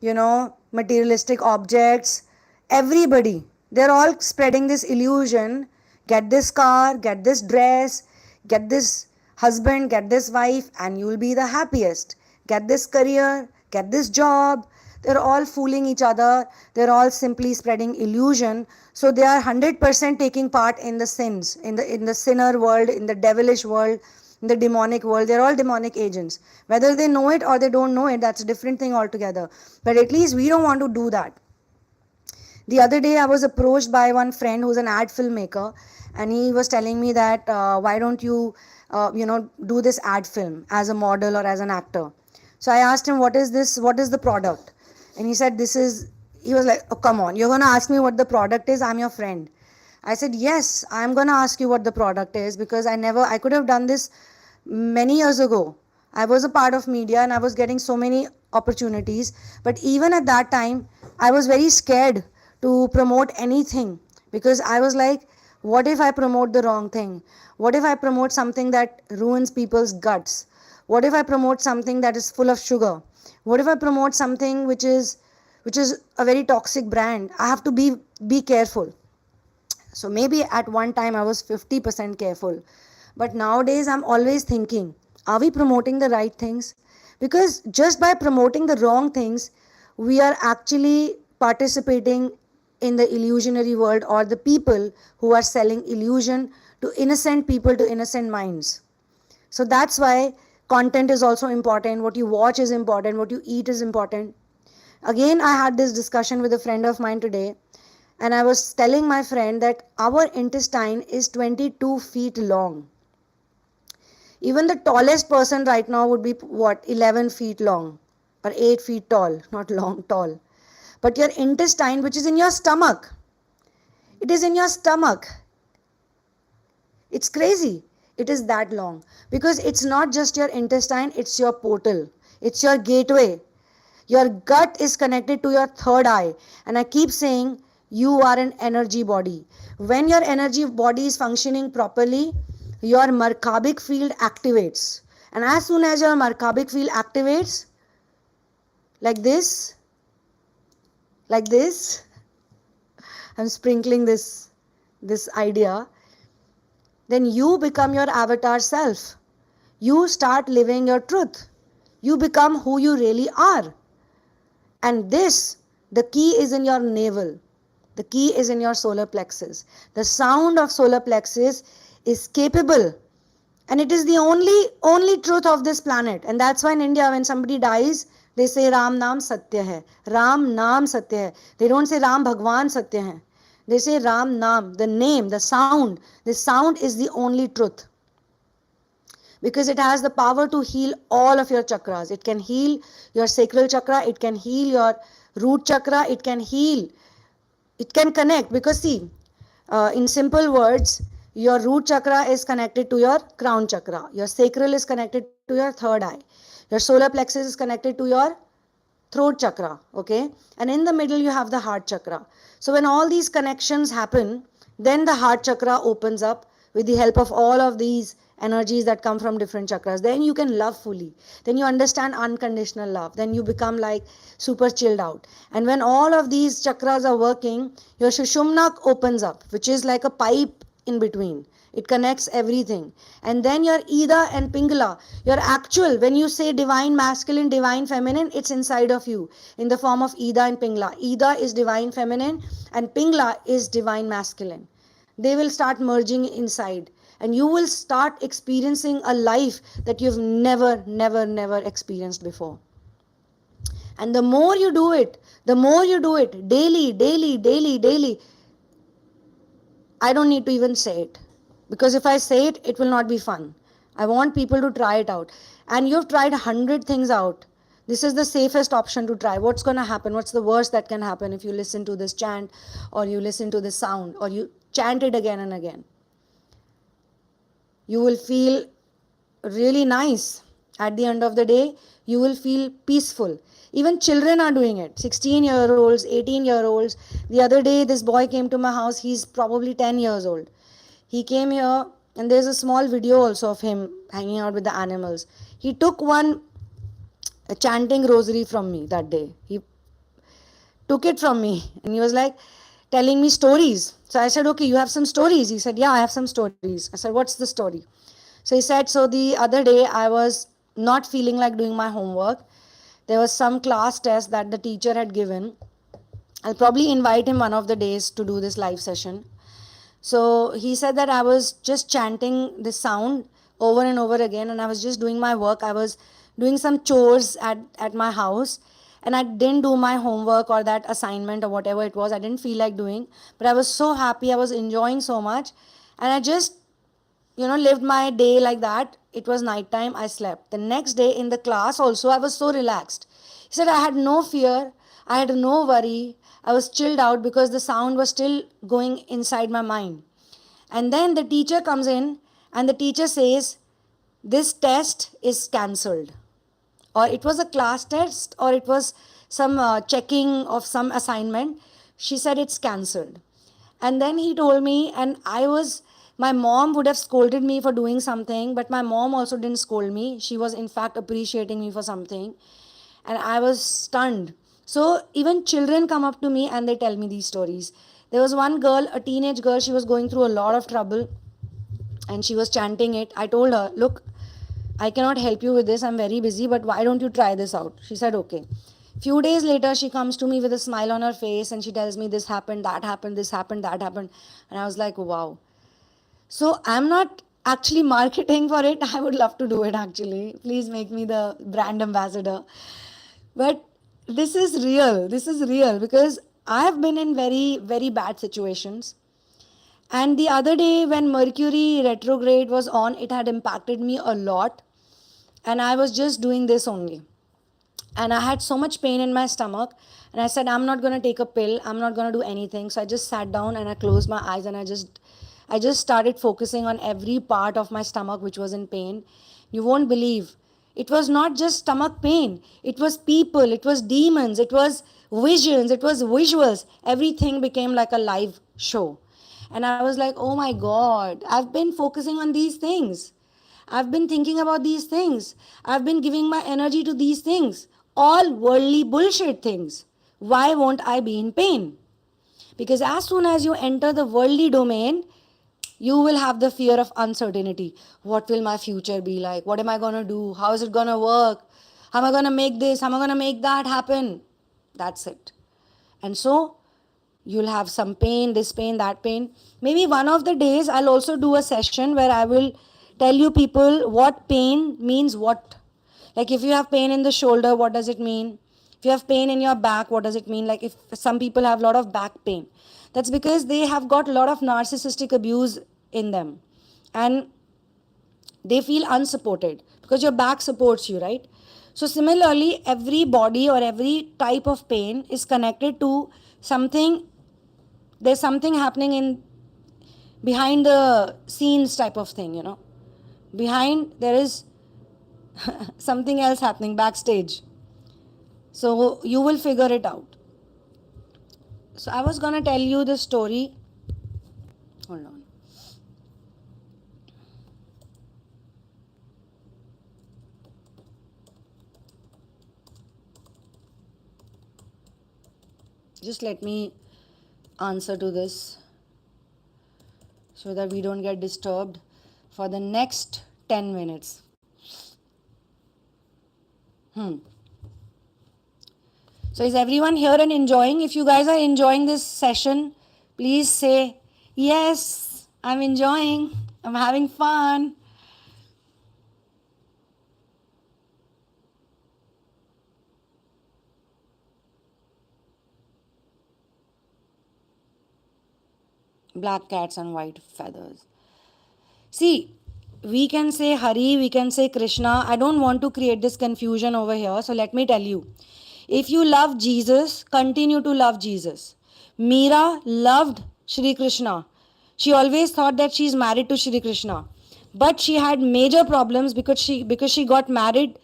materialistic objects. Everybody. They're all spreading this illusion. Get this car, get this dress, get this husband, get this wife, and you'll be the happiest. Get this career, get this job. They're all fooling each other. They're all simply spreading illusion. So they are 100% taking part in the sins, in the sinner world, in the devilish world, in the demonic world. They're all demonic agents. Whether they know it or they don't know it, that's a different thing altogether. But at least we don't want to do that. The other day I was approached by one friend who's an ad filmmaker, and he was telling me that why don't you do this ad film as a model or as an actor. So I asked him, what is the product? And he said, he was like, oh, come on, you're going to ask me what the product is? I'm your friend. I said, yes, I'm going to ask you what the product is, because I could have done this many years ago. I was a part of media and I was getting so many opportunities. But even at that time, I was very scared to promote anything, because I was like, what if I promote the wrong thing? What if I promote something that ruins people's guts? What if I promote something that is full of sugar? What if I promote something which is a very toxic brand? I have to be careful. So maybe at one time I was 50% careful. But nowadays I'm always thinking, are we promoting the right things? Because just by promoting the wrong things, we are actually participating in the illusionary world, or the people who are selling illusion to innocent people, to innocent minds. So that's why content is also important. What you watch is important. What you eat is important. Again, I had this discussion with a friend of mine today, and I was telling my friend that our intestine is 22 feet long. Even the tallest person right now would be 11 feet long, or 8 feet tall, not long, tall. But your intestine, which is in your stomach, it is in your stomach. It's crazy. It is that long. Because it's not just your intestine, it's your portal. It's your gateway. Your gut is connected to your third eye. And I keep saying, you are an energy body. When your energy body is functioning properly, your Merkabah field activates. And as soon as your Merkabah field activates, like this, like this, I'm sprinkling this idea, then you become your avatar self. You start living your truth. You become who you really are. And this, the key is in your navel. The key is in your solar plexus. The sound of solar plexus is capable, and it is the only truth of this planet. And that's why in India, when somebody dies, they say Ram Naam Satya hai. Ram Naam Satya hai. They don't say Ram Bhagwan Satya hai. They say Ram Naam, the name, the sound. The sound is the only truth, because it has the power to heal all of your chakras. It can heal your sacral chakra, it can heal your root chakra, it can heal, it can connect. Because see, in simple words, your root chakra is connected to your crown chakra, your sacral is connected to your third eye, your solar plexus is connected to your throat chakra, okay, and in the middle you have the heart chakra. So when all these connections happen, then the heart chakra opens up with the help of all of these energies that come from different chakras. Then you can love fully, then you understand unconditional love, then you become like super chilled out. And when all of these chakras are working, your Shushumna opens up, which is like a pipe in between. It connects everything. And then your Ida and Pingala, your actual, when you say divine masculine, divine feminine, it's inside of you in the form of Ida and Pingala. Ida is divine feminine and Pingala is divine masculine. They will start merging inside, and you will start experiencing a life that you've never experienced before. And the more you do it, daily, I don't need to even say it, because if I say it, it will not be fun. I want people to try it out. And you've tried 100 things out. This is the safest option to try. What's going to happen? What's the worst that can happen if you listen to this chant, or you listen to this sound, or you chant it again and again? You will feel really nice. At the end of the day, you will feel peaceful. Even children are doing it. 16-year-olds, 18-year-olds. The other day, this boy came to my house. He's probably 10 years old. He came here, and there's a small video also of him hanging out with the animals. He took one chanting rosary from me that day. He took it from me, and he was like telling me stories. So I said, okay, you have some stories? He said, yeah, I have some stories. I said, what's the story? So he said, so the other day I was not feeling like doing my homework. There was some class test that the teacher had given. I'll probably invite him one of the days to do this live session. So he said that I was just chanting this sound over and over again, and I was just doing my work. I was doing some chores at my house, and I didn't do my homework or that assignment or whatever it was. I didn't feel like doing, but I was so happy. I was enjoying so much, and I just lived my day like that. It was night time. I slept. The next day in the class also, I was so relaxed. He said I had no fear, I had no worry, I was chilled out because the sound was still going inside my mind. And then the teacher comes in, and the teacher says, this test is cancelled. Or it was a class test, or it was some checking of some assignment. She said it's cancelled. And then he told me, and my mom would have scolded me for doing something, but my mom also didn't scold me. She was in fact appreciating me for something. And I was stunned. So even children come up to me and they tell me these stories. There was one girl, a teenage girl, she was going through a lot of trouble, and she was chanting it. I told her, look, I cannot help you with this, I'm very busy, but why don't you try this out? She said, okay. Few days later, she comes to me with a smile on her face, and she tells me this happened, that happened, this happened, that happened. And I was like, wow. So I'm not actually marketing for it. I would love to do it actually. Please make me the brand ambassador. But this is real. This is real, because I have been in very bad situations. And the other day when Mercury retrograde was on, it had impacted me a lot. And I was just doing this only. And I had so much pain in my stomach. And I said, I'm not going to take a pill. I'm not going to do anything. So I just sat down and I closed my eyes, and I just started focusing on every part of my stomach which was in pain. You won't believe. It was not just stomach pain. It was people, it was demons, it was visions, it was visuals. Everything became like a live show. And I was like, oh my God, I've been focusing on these things. I've been thinking about these things. I've been giving my energy to these things. All worldly bullshit things. Why won't I be in pain? Because as soon as you enter the worldly domain, you will have the fear of uncertainty. What will my future be like? What am I going to do? How is it going to work? How am I going to make this? How am I going to make that happen? That's it. And so you'll have some pain, this pain, that pain. Maybe one of the days I'll also do a session where I will tell you people what pain means what. Like if you have pain in the shoulder, what does it mean? If you have pain in your back, what does it mean? Like if some people have a lot of back pain, that's because they have got a lot of narcissistic abuse in them. And they feel unsupported because your back supports you, right? So similarly, every body or every type of pain is connected to something. There's something happening in behind the scenes type of thing, you know. Behind there is something else happening backstage. So you will figure it out. So I was gonna tell you the story. Hold on. Just let me answer to this so that we don't get disturbed for the next 10 minutes. So is everyone here and enjoying? If you guys are enjoying this session, please say, yes, I'm enjoying. I'm having fun. Black cats and white feathers. See, we can say Hari, we can say Krishna. I don't want to create this confusion over here. So let me tell you. If you love Jesus, continue to love Jesus. Meera loved Shri Krishna. She always thought that she's married to Shri Krishna. But she had major problems because she got married,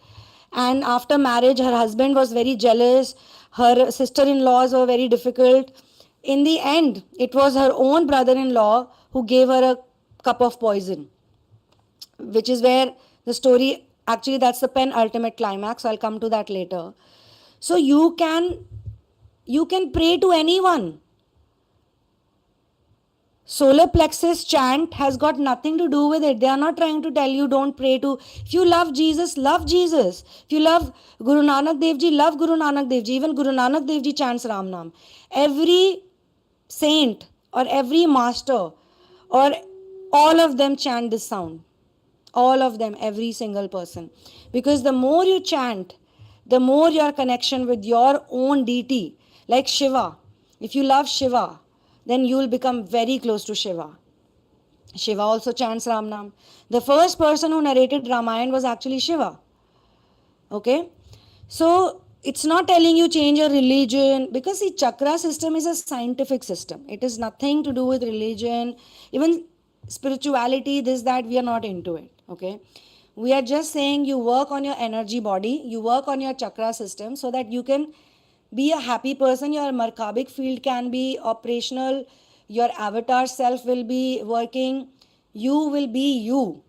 and after marriage her husband was very jealous. Her sister-in-laws were very difficult. In the end, it was her own brother-in-law who gave her a cup of poison, which is where the story, actually that's the penultimate climax. I'll come to that later. So you can pray to anyone. Solar plexus chant has got nothing to do with it. They are not trying to tell you don't pray to. If you love Jesus, love Jesus. If you love Guru Nanak Dev Ji, love Guru Nanak Dev Ji. Even Guru Nanak Dev Ji chants Ram Nam. Every saint or every master or all of them chant this sound. All of them, every single person. Because the more you chant, the more your connection with your own deity, like Shiva. If you love Shiva, then you will become very close to Shiva. Shiva also chants Ram Nam. The first person who narrated Ramayana was actually Shiva. Okay? So it's not telling you change your religion, because the chakra system is a scientific system. It is nothing to do with religion, even spirituality, this, that, we are not into it. Okay? We are just saying you work on your energy body, you work on your chakra system so that you can be a happy person. Your Merkabic field can be operational, your avatar self will be working, you will be you.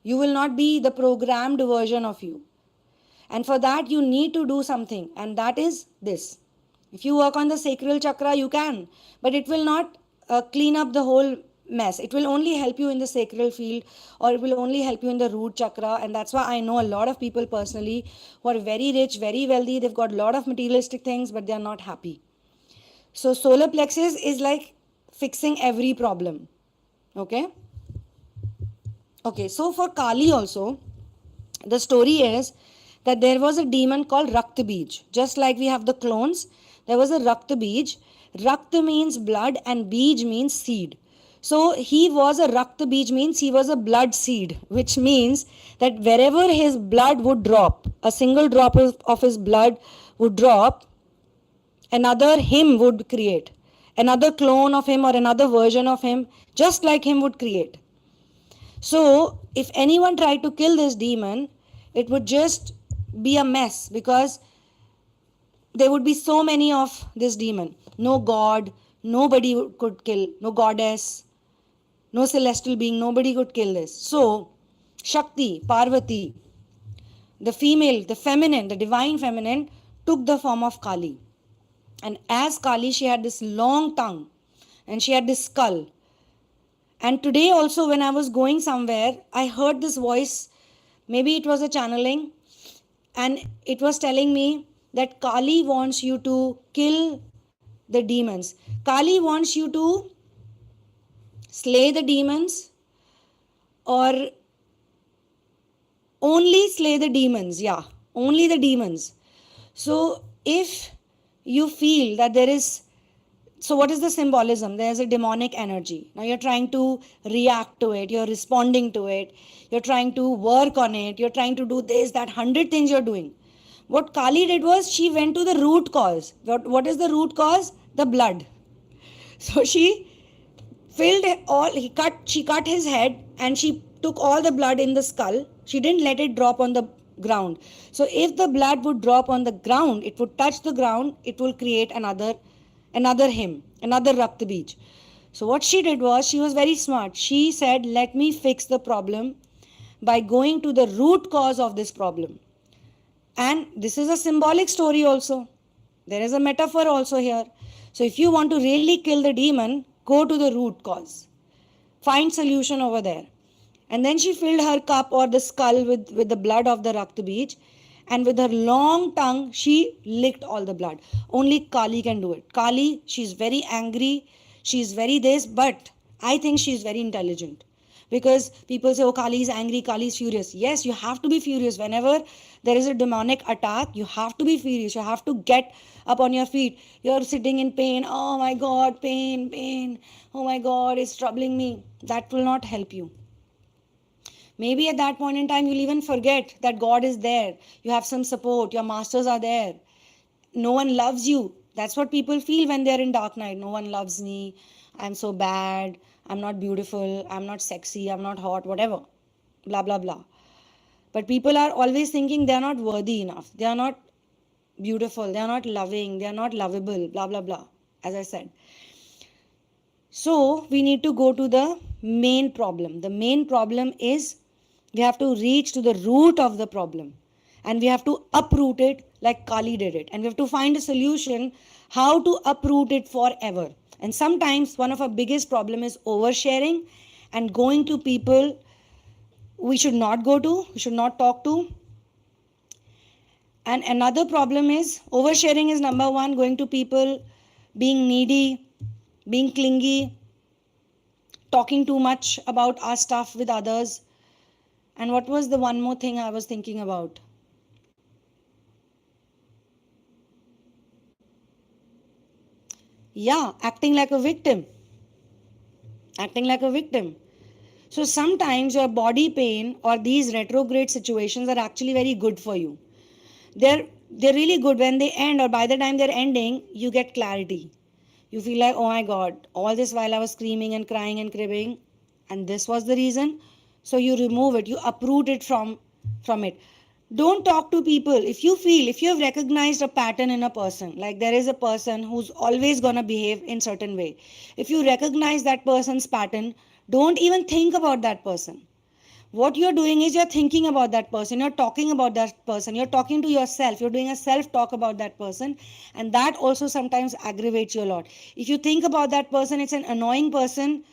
You will not be the programmed version of you. And for that you need to do something, and that is this. If you work on the sacral chakra, you can, but it will not clean up the whole mess. It will only help you in the sacral field, or it will only help you in the root chakra. And that's why I know a lot of people personally who are very rich, very wealthy, they've got a lot of materialistic things, but they're not happy. So solar plexus is like fixing every problem. Okay, so for Kali also, the story is that there was a demon called Rakta Bij. Just like we have the clones, there was a Rakta Bij. Rakta means blood and Bij means seed. So he was a Rakta Bij, means he was a blood seed, which means that wherever his blood would drop, a single drop of his blood would drop, another him would create. Another clone of him or another version of him, just like him, would create. So if anyone tried to kill this demon, it would just be a mess, because there would be so many of this demon. No god, nobody could kill, no goddess, no celestial being, nobody could kill this. So, Shakti, Parvati, the female, the feminine, the divine feminine, took the form of Kali. And as Kali, she had this long tongue and she had this skull. And today, also, when I was going somewhere, I heard this voice. Maybe it was a channeling, and it was telling me that Kali wants you to kill the demons. Kali wants you to slay the demons, or only slay the demons. Yeah, only the demons. So if you feel that there is, so what is the symbolism? There's a demonic energy. Now you're trying to react to it, you're responding to it, you're trying to work on it, you're trying to do this, that, 100 things you're doing. What Kali did was she went to the root cause. What is the root cause? The blood. So she filled all, she cut his head and she took all the blood in the skull. She didn't let it drop on the ground. So if the blood would drop on the ground, it would touch the ground, it will create another hymn, another Rakt Beej. So what she did was, she was very smart. She said, let me fix the problem by going to the root cause of this problem. And this is a symbolic story also. There is a metaphor also here. So if you want to really kill the demon, go to the root cause. Find solution over there. And then she filled her cup or the skull with the blood of the Rakt Beej. And with her long tongue, she licked all the blood. Only Kali can do it. Kali, she's very angry. She's very this, but I think she's very intelligent. Because people say, oh, Kali is angry, Kali is furious. Yes, you have to be furious. Whenever there is a demonic attack, you have to be furious. You have to get up on your feet. You're sitting in pain. Oh my God, pain, pain. Oh my God, it's troubling me. That will not help you. Maybe at that point in time, you'll even forget that God is there. You have some support. Your masters are there. No one loves you. That's what people feel when they're in dark night. No one loves me. I'm so bad. I'm not beautiful. I'm not sexy. I'm not hot. Whatever. Blah, blah, blah. But people are always thinking they're not worthy enough. They are not beautiful. They are not loving. They are not lovable. Blah, blah, blah. As I said. So we need to go to the main problem. The main problem is, we have to reach to the root of the problem. And we have to uproot it like Kali did it. And we have to find a solution how to uproot it forever. And sometimes one of our biggest problem is oversharing and going to people we should not go to, we should not talk to. And another problem is, oversharing is number one, going to people, being needy, being clingy, talking too much about our stuff with others. And what was the one more thing I was thinking about? Yeah, acting like a victim. Acting like a victim. So sometimes your body pain or these retrograde situations are actually very good for you. They're really good. When they end, or by the time they're ending, you get clarity. You feel like, oh my God, all this while I was screaming and crying and cribbing, and this was the reason. So you remove it, you uproot it from it. Don't talk to people. If you have recognized a pattern in a person, like there is a person who's always gonna behave in certain way. If you recognize that person's pattern, don't even think about that person. What you're doing is you're thinking about that person, you're talking about that person, you're talking to yourself, you're doing a self-talk about that person, and that also sometimes aggravates you a lot. If you think about that person, it's an annoying person,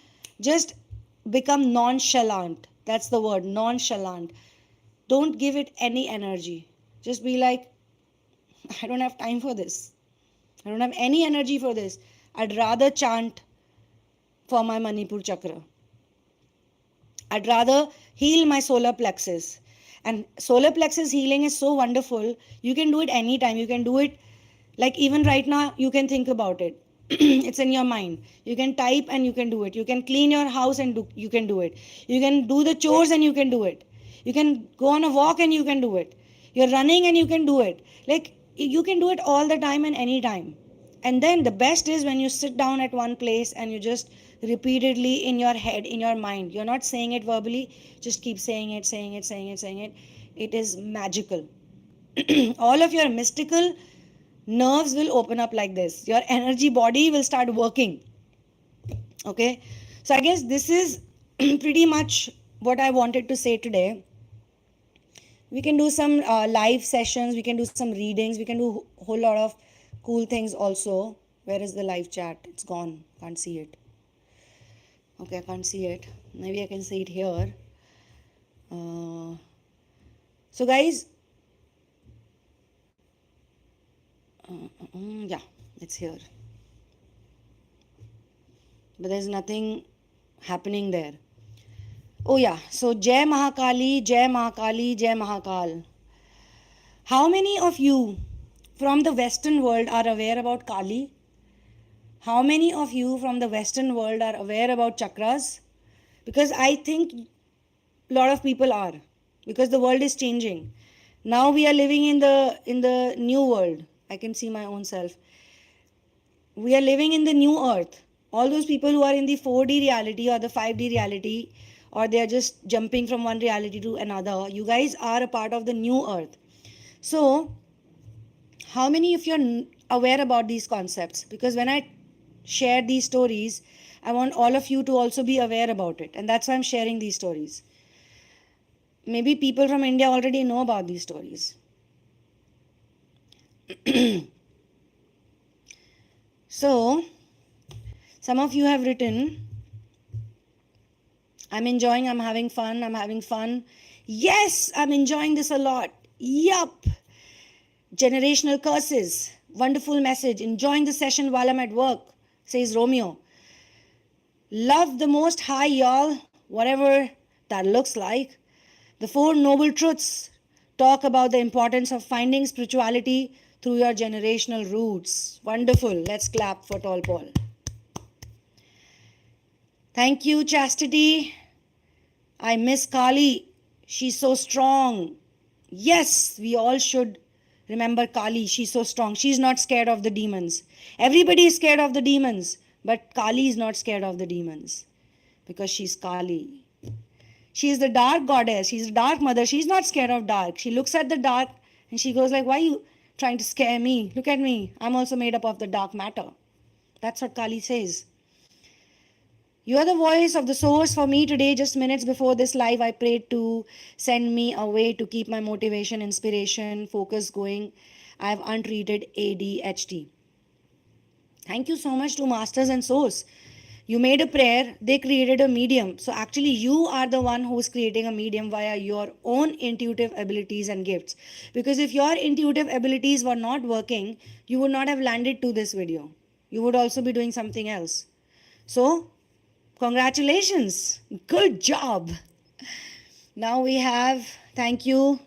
just become nonchalant. That's the word, nonchalant. Don't give it any energy. Just be like, I don't have time for this. I don't have any energy for this. I'd rather chant for my Manipur chakra. I'd rather heal my solar plexus. And solar plexus healing is so wonderful. You can do it anytime. You can do it like even right now, you can think about it. It's in your mind. You can type and you can do it. You can clean your house and you can do it. You can do the chores and you can do it. You can go on a walk and you can do it. You're running and you can do it. Like you can do it all the time and any time. And then the best is when you sit down at one place and you just repeatedly in your head, in your mind, you're not saying it verbally, just keep saying it, saying it, saying it, saying it. It is magical. All of your mystical nerves will open up like this. Your energy body will start working. Okay, so I guess this is pretty much what I wanted to say today. We can do some live sessions, we can do some readings, we can do a whole lot of cool things also. Where is the live chat? It's gone. Can't see it. Okay, I can't see it. Maybe I can see it here. So guys, yeah, it's here. But there's nothing happening there. Oh yeah, so Jai Mahakali, Jai Mahakali, Jai Mahakal. How many of you from the Western world are aware about Kali? How many of you from the Western world are aware about chakras? Because I think a lot of people are, because the world is changing. Now we are living in the new world. I can see my own self. We are living in the new earth. All those people who are in the 4D reality or the 5D reality, or they are just jumping from one reality to another, you guys are a part of the new earth. So how many of you are aware about these concepts? Because when I share these stories, I want all of you to also be aware about it, and that's why I'm sharing these stories. Maybe people from India already know about these stories. So some of you have written, I'm enjoying, I'm having fun. Yes, I'm enjoying this a lot. Yup. Generational curses. Wonderful message. Enjoying the session while I'm at work, says Romeo. Love the Most High, y'all. Whatever that looks like. The Four Noble Truths talk about the importance of finding spirituality through your generational roots. Wonderful. Let's clap for Tall Paul. Thank you, Chastity. I miss Kali. She's so strong. Yes, we all should remember Kali. She's so strong. She's not scared of the demons. Everybody is scared of the demons, but Kali is not scared of the demons because she's Kali. She is the dark goddess. She's a dark mother. She's not scared of dark. She looks at the dark and she goes like, why are you trying to scare me? Look at me. I'm also made up of the dark matter. That's what Kali says. You are the voice of the source for me today. Just minutes before this live, I prayed to send me a way to keep my motivation, inspiration, focus going. I have untreated ADHD. Thank you so much to Masters and Source. You made a prayer, they created a medium. So actually you are the one who's creating a medium via your own intuitive abilities and gifts. Because if your intuitive abilities were not working, you would not have landed to this video. You would also be doing something else. So congratulations. Good job. Now we have, thank you.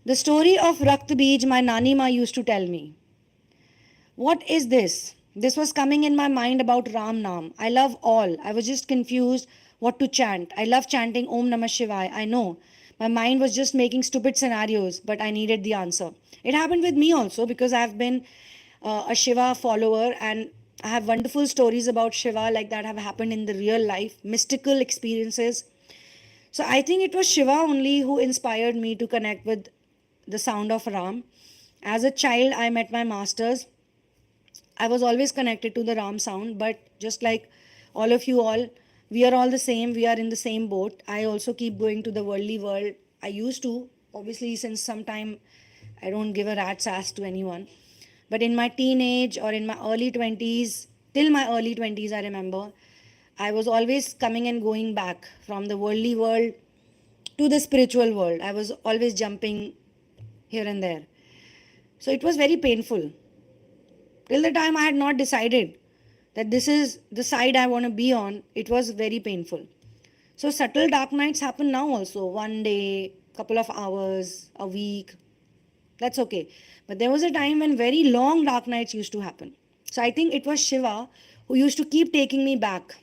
The story of Rakt Beej, my Nani Ma used to tell me. What is this? This was coming in my mind about Ram Naam. I love all. I was just confused what to chant. I love chanting Om Namah Shivaya. I know. My mind was just making stupid scenarios, but I needed the answer. It happened with me also because I've been a Shiva follower and I have wonderful stories about Shiva like that have happened in the real life, mystical experiences. So I think it was Shiva only who inspired me to connect with the sound of Ram. As a child, I met my masters. I was always connected to the Ram sound, but just like all of you all, we are all the same. We are in the same boat. I also keep going to the worldly world. I used to, obviously, since some time, I don't give a rat's ass to anyone. But in my teenage or in my early 20s, till my early 20s, I remember, I was always coming and going back from the worldly world to the spiritual world. I was always jumping here and there. So it was very painful. Till the time I had not decided that this is the side I want to be on, it was very painful. So subtle dark nights happen now also. One day, couple of hours, a week. That's okay. But there was a time when very long dark nights used to happen. So I think it was Shiva who used to keep taking me back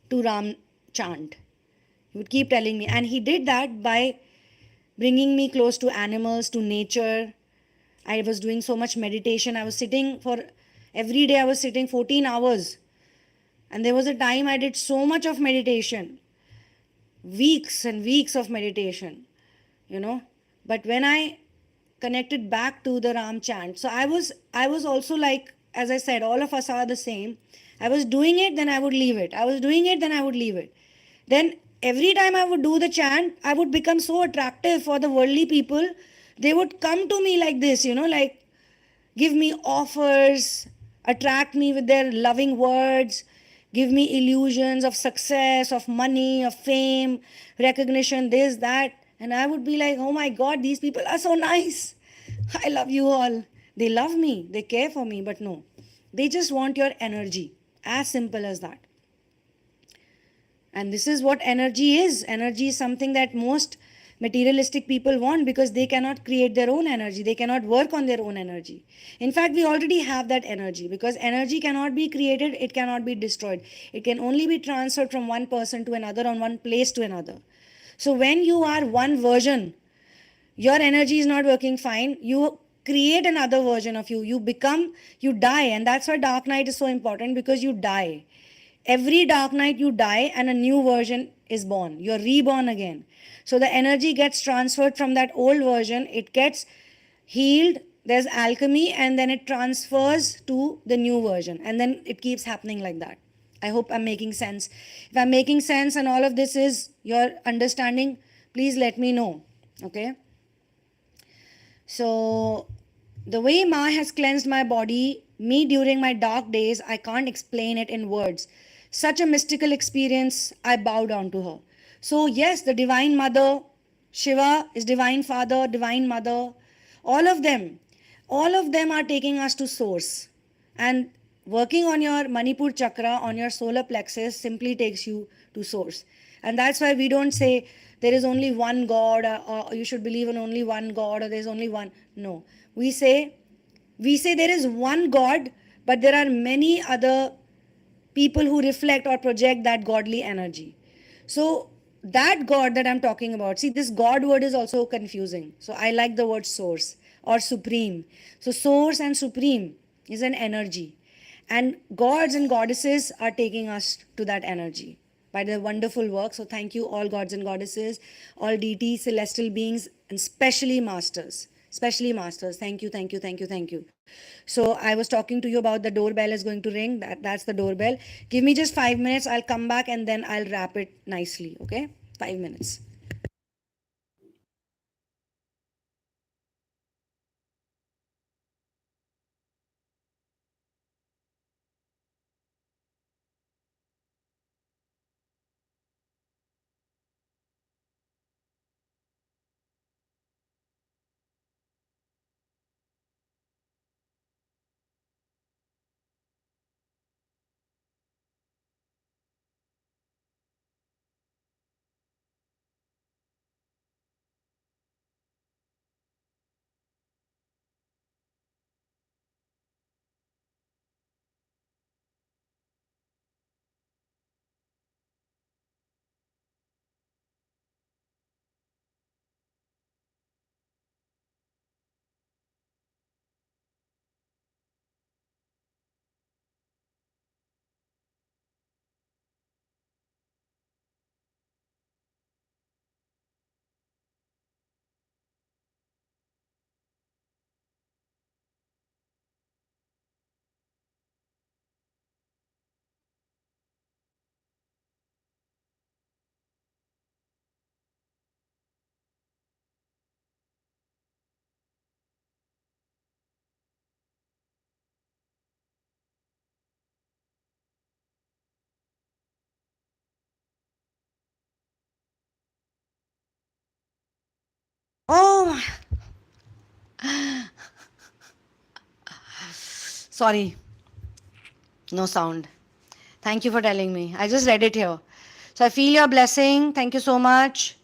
to Ram chant. He would keep telling me. And he did that by bringing me close to animals, to nature. I was doing so much meditation. I was sitting for, every day I was sitting 14 hours. And there was a time I did so much of meditation. weeks and weeks of meditation, you know. But when I connected back to the Ram chant, so I was also like, as I said, all of us are the same. I was doing it, then I would leave it. I was doing it, then I would leave it. Then every time I would do the chant, I would become so attractive for the worldly people. They would come to me like this, like give me offers, attract me with their loving words, give me illusions of success, of money, of fame, recognition, this, that. And I would be like, oh my God, these people are so nice. I love you all. They love me, they care for me, but no. They just want your energy. As simple as that. And this is what energy is. Energy is something that most materialistic people want because they cannot create their own energy. They cannot work on their own energy. In fact, we already have that energy because energy cannot be created, it cannot be destroyed. It can only be transferred from one person to another, on one place to another. So when you are one version, your energy is not working fine. You create another version of you. You die. And that's why dark night is so important, because you die. Every dark night you die and a new version is born. You're reborn again. So the energy gets transferred from that old version. It gets healed. There's alchemy, and then it transfers to the new version. And then it keeps happening like that. I hope I'm making sense. If I'm making sense and all of this is your understanding, please let me know. Okay? So the way Ma has cleansed my body, me during my dark days, I can't explain it in words. Such a mystical experience, I bow down to her. So yes, the Divine Mother, Shiva is Divine Father, Divine Mother, all of them are taking us to Source. And working on your Manipur chakra, on your solar plexus, simply takes you to Source. And that's why we don't say there is only one God, or you should believe in only one God, or there's only one. No. We say there is one God, but there are many other people who reflect or project that godly energy. So that God that I'm talking about, see, this God word is also confusing. So I like the word source or supreme. So source and supreme is an energy. And gods and goddesses are taking us to that energy by their wonderful work. So thank you, all gods and goddesses, all deities, celestial beings, and especially masters. Especially masters. Thank you, thank you, thank you, thank you. So I was talking to you about the doorbell is going to ring. That's the doorbell. Give me just 5 minutes. I'll come back and then I'll wrap it nicely. Okay? 5 minutes. Oh, sorry. No sound. Thank you for telling me. I just read it here. So I feel your blessing. Thank you so much.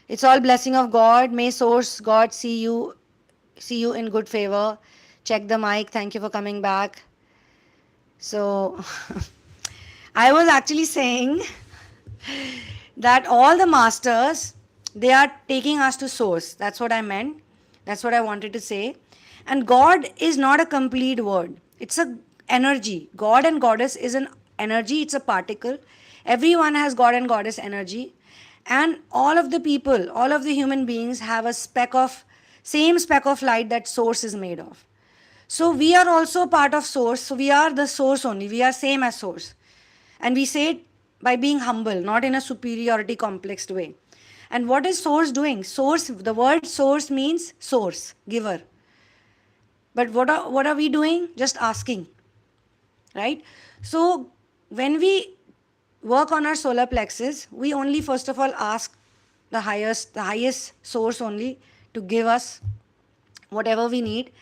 It's all blessing of God. May Source God see you in good favor. Check the mic. Thank you for coming back. So I was actually saying that all the masters, they are taking us to Source. That's what I meant. That's what I wanted to say. And God is not a complete word. It's a energy. God and goddess is an energy. It's a particle. Everyone has God and goddess energy. And all of the people, all of the human beings have a same speck of light that source is made of. So we are also part of source. So we are the source only. We are same as source. And we say it by being humble, not in a superiority complexed way. And what is source doing? Source, the word source means source, giver. But what are we doing? Just asking, right? So when we work on our solar plexus, we only first of all ask the highest source only to give us whatever we need.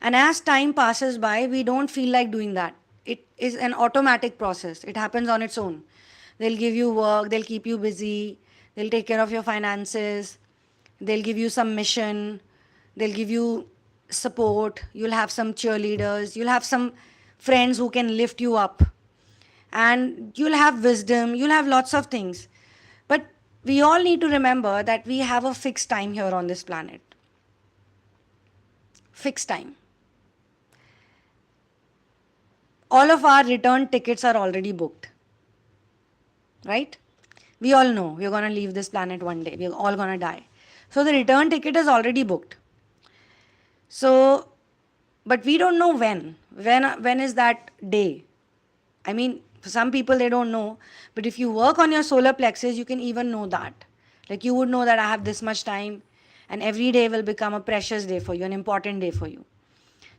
And as time passes by, we don't feel like doing that. It is an automatic process. It happens on its own. They'll give you work, they'll keep you busy, they'll take care of your finances, they'll give you some mission, they'll give you support, you'll have some cheerleaders, you'll have some friends who can lift you up, and you'll have wisdom, you'll have lots of things. But we all need to remember that we have a fixed time here on this planet. Fixed time. All of our return tickets are already booked. Right? We all know we're going to leave this planet one day. We're all going to die. So the return ticket is already booked. So, but we don't know when. When is that day? I mean, for some people they don't know. But if you work on your solar plexus, you can even know that. Like you would know that I have this much time, and every day will become a precious day for you, an important day for you.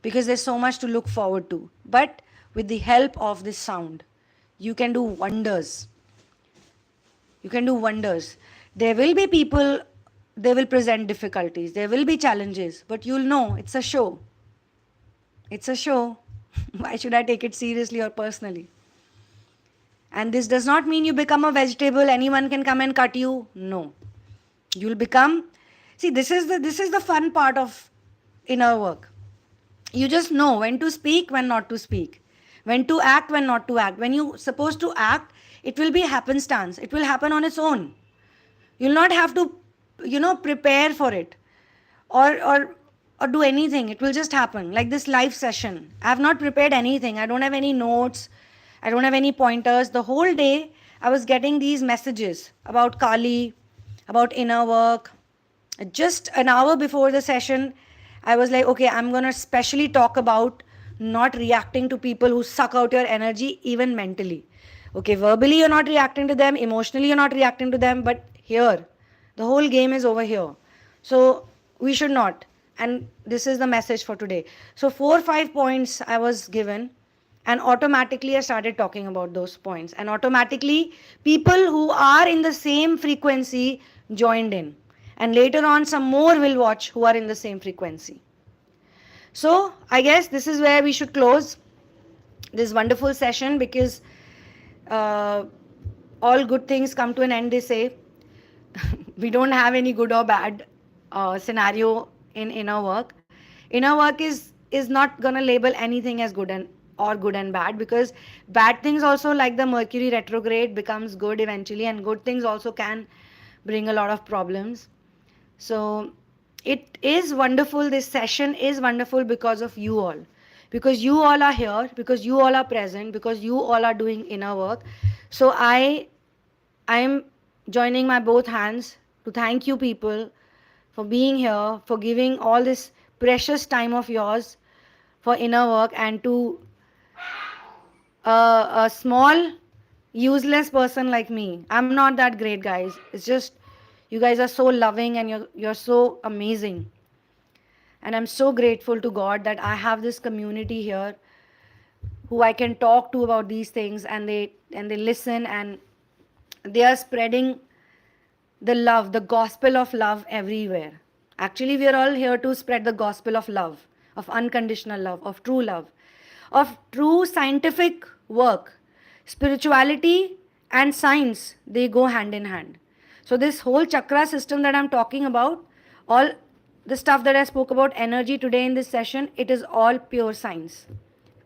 Because there's so much to look forward to. But with the help of this sound, you can do wonders. You can do wonders. There will be people, they will present difficulties, there will be challenges, but you'll know it's a show. It's a show. Why should I take it seriously or personally? And this does not mean you become a vegetable, anyone can come and cut you. No. You'll become, see, this is the fun part of inner work. You just know when to speak, when not to speak, when to act, when not to act. When you're supposed to act, it will be happenstance. It will happen on its own. You'll not have to, prepare for it or do anything. It will just happen. Like this live session. I have not prepared anything. I don't have any notes. I don't have any pointers. The whole day I was getting these messages about Kali, about inner work. Just an hour before the session, I was like, okay, I'm going to specially talk about not reacting to people who suck out your energy, even mentally. Okay, verbally you're not reacting to them, emotionally you're not reacting to them, but here, the whole game is over here. So we should not. And this is the message for today. So 4 or 5 points I was given, and automatically I started talking about those points. And automatically people who are in the same frequency joined in. And later on some more will watch who are in the same frequency. So I guess this is where we should close this wonderful session, because all good things come to an end, they say. We don't have any good or bad scenario in inner work. Inner work is not going to label anything as good and bad, because bad things also, like the Mercury retrograde, becomes good eventually, and good things also can bring a lot of problems. So it is wonderful. This session is wonderful because of you all. Because you all are here, because you all are present, because you all are doing inner work. So I am joining my both hands to thank you people for being here, for giving all this precious time of yours for inner work, and to a small useless person like me. I'm not that great, guys. It's just you guys are so loving and you're so amazing. And I'm so grateful to God that I have this community here who I can talk to about these things, and they listen, and they are spreading the love, the gospel of love everywhere. Actually, we are all here to spread the gospel of love, of unconditional love, of true scientific work. Spirituality and science, they go hand in hand. So this whole chakra system that I'm talking about, all the stuff that I spoke about, energy today in this session, it is all pure science.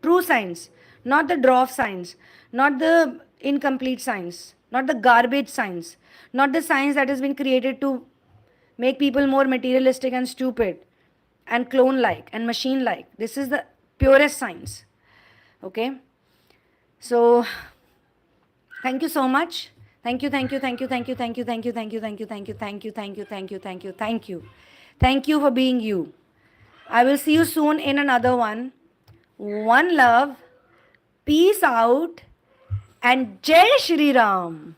True science, not the draw of science, not the incomplete science, not the garbage science, not the science that has been created to make people more materialistic and stupid and clone-like and machine-like. This is the purest science. Okay? So, thank you so much. Thank you, thank you, thank you, thank you, thank you, thank you, thank you, thank you, thank you, thank you, thank you, thank you, thank you, thank you. Thank you for being you. I will see you soon in another one. One love, peace out, and Jai Shri Ram.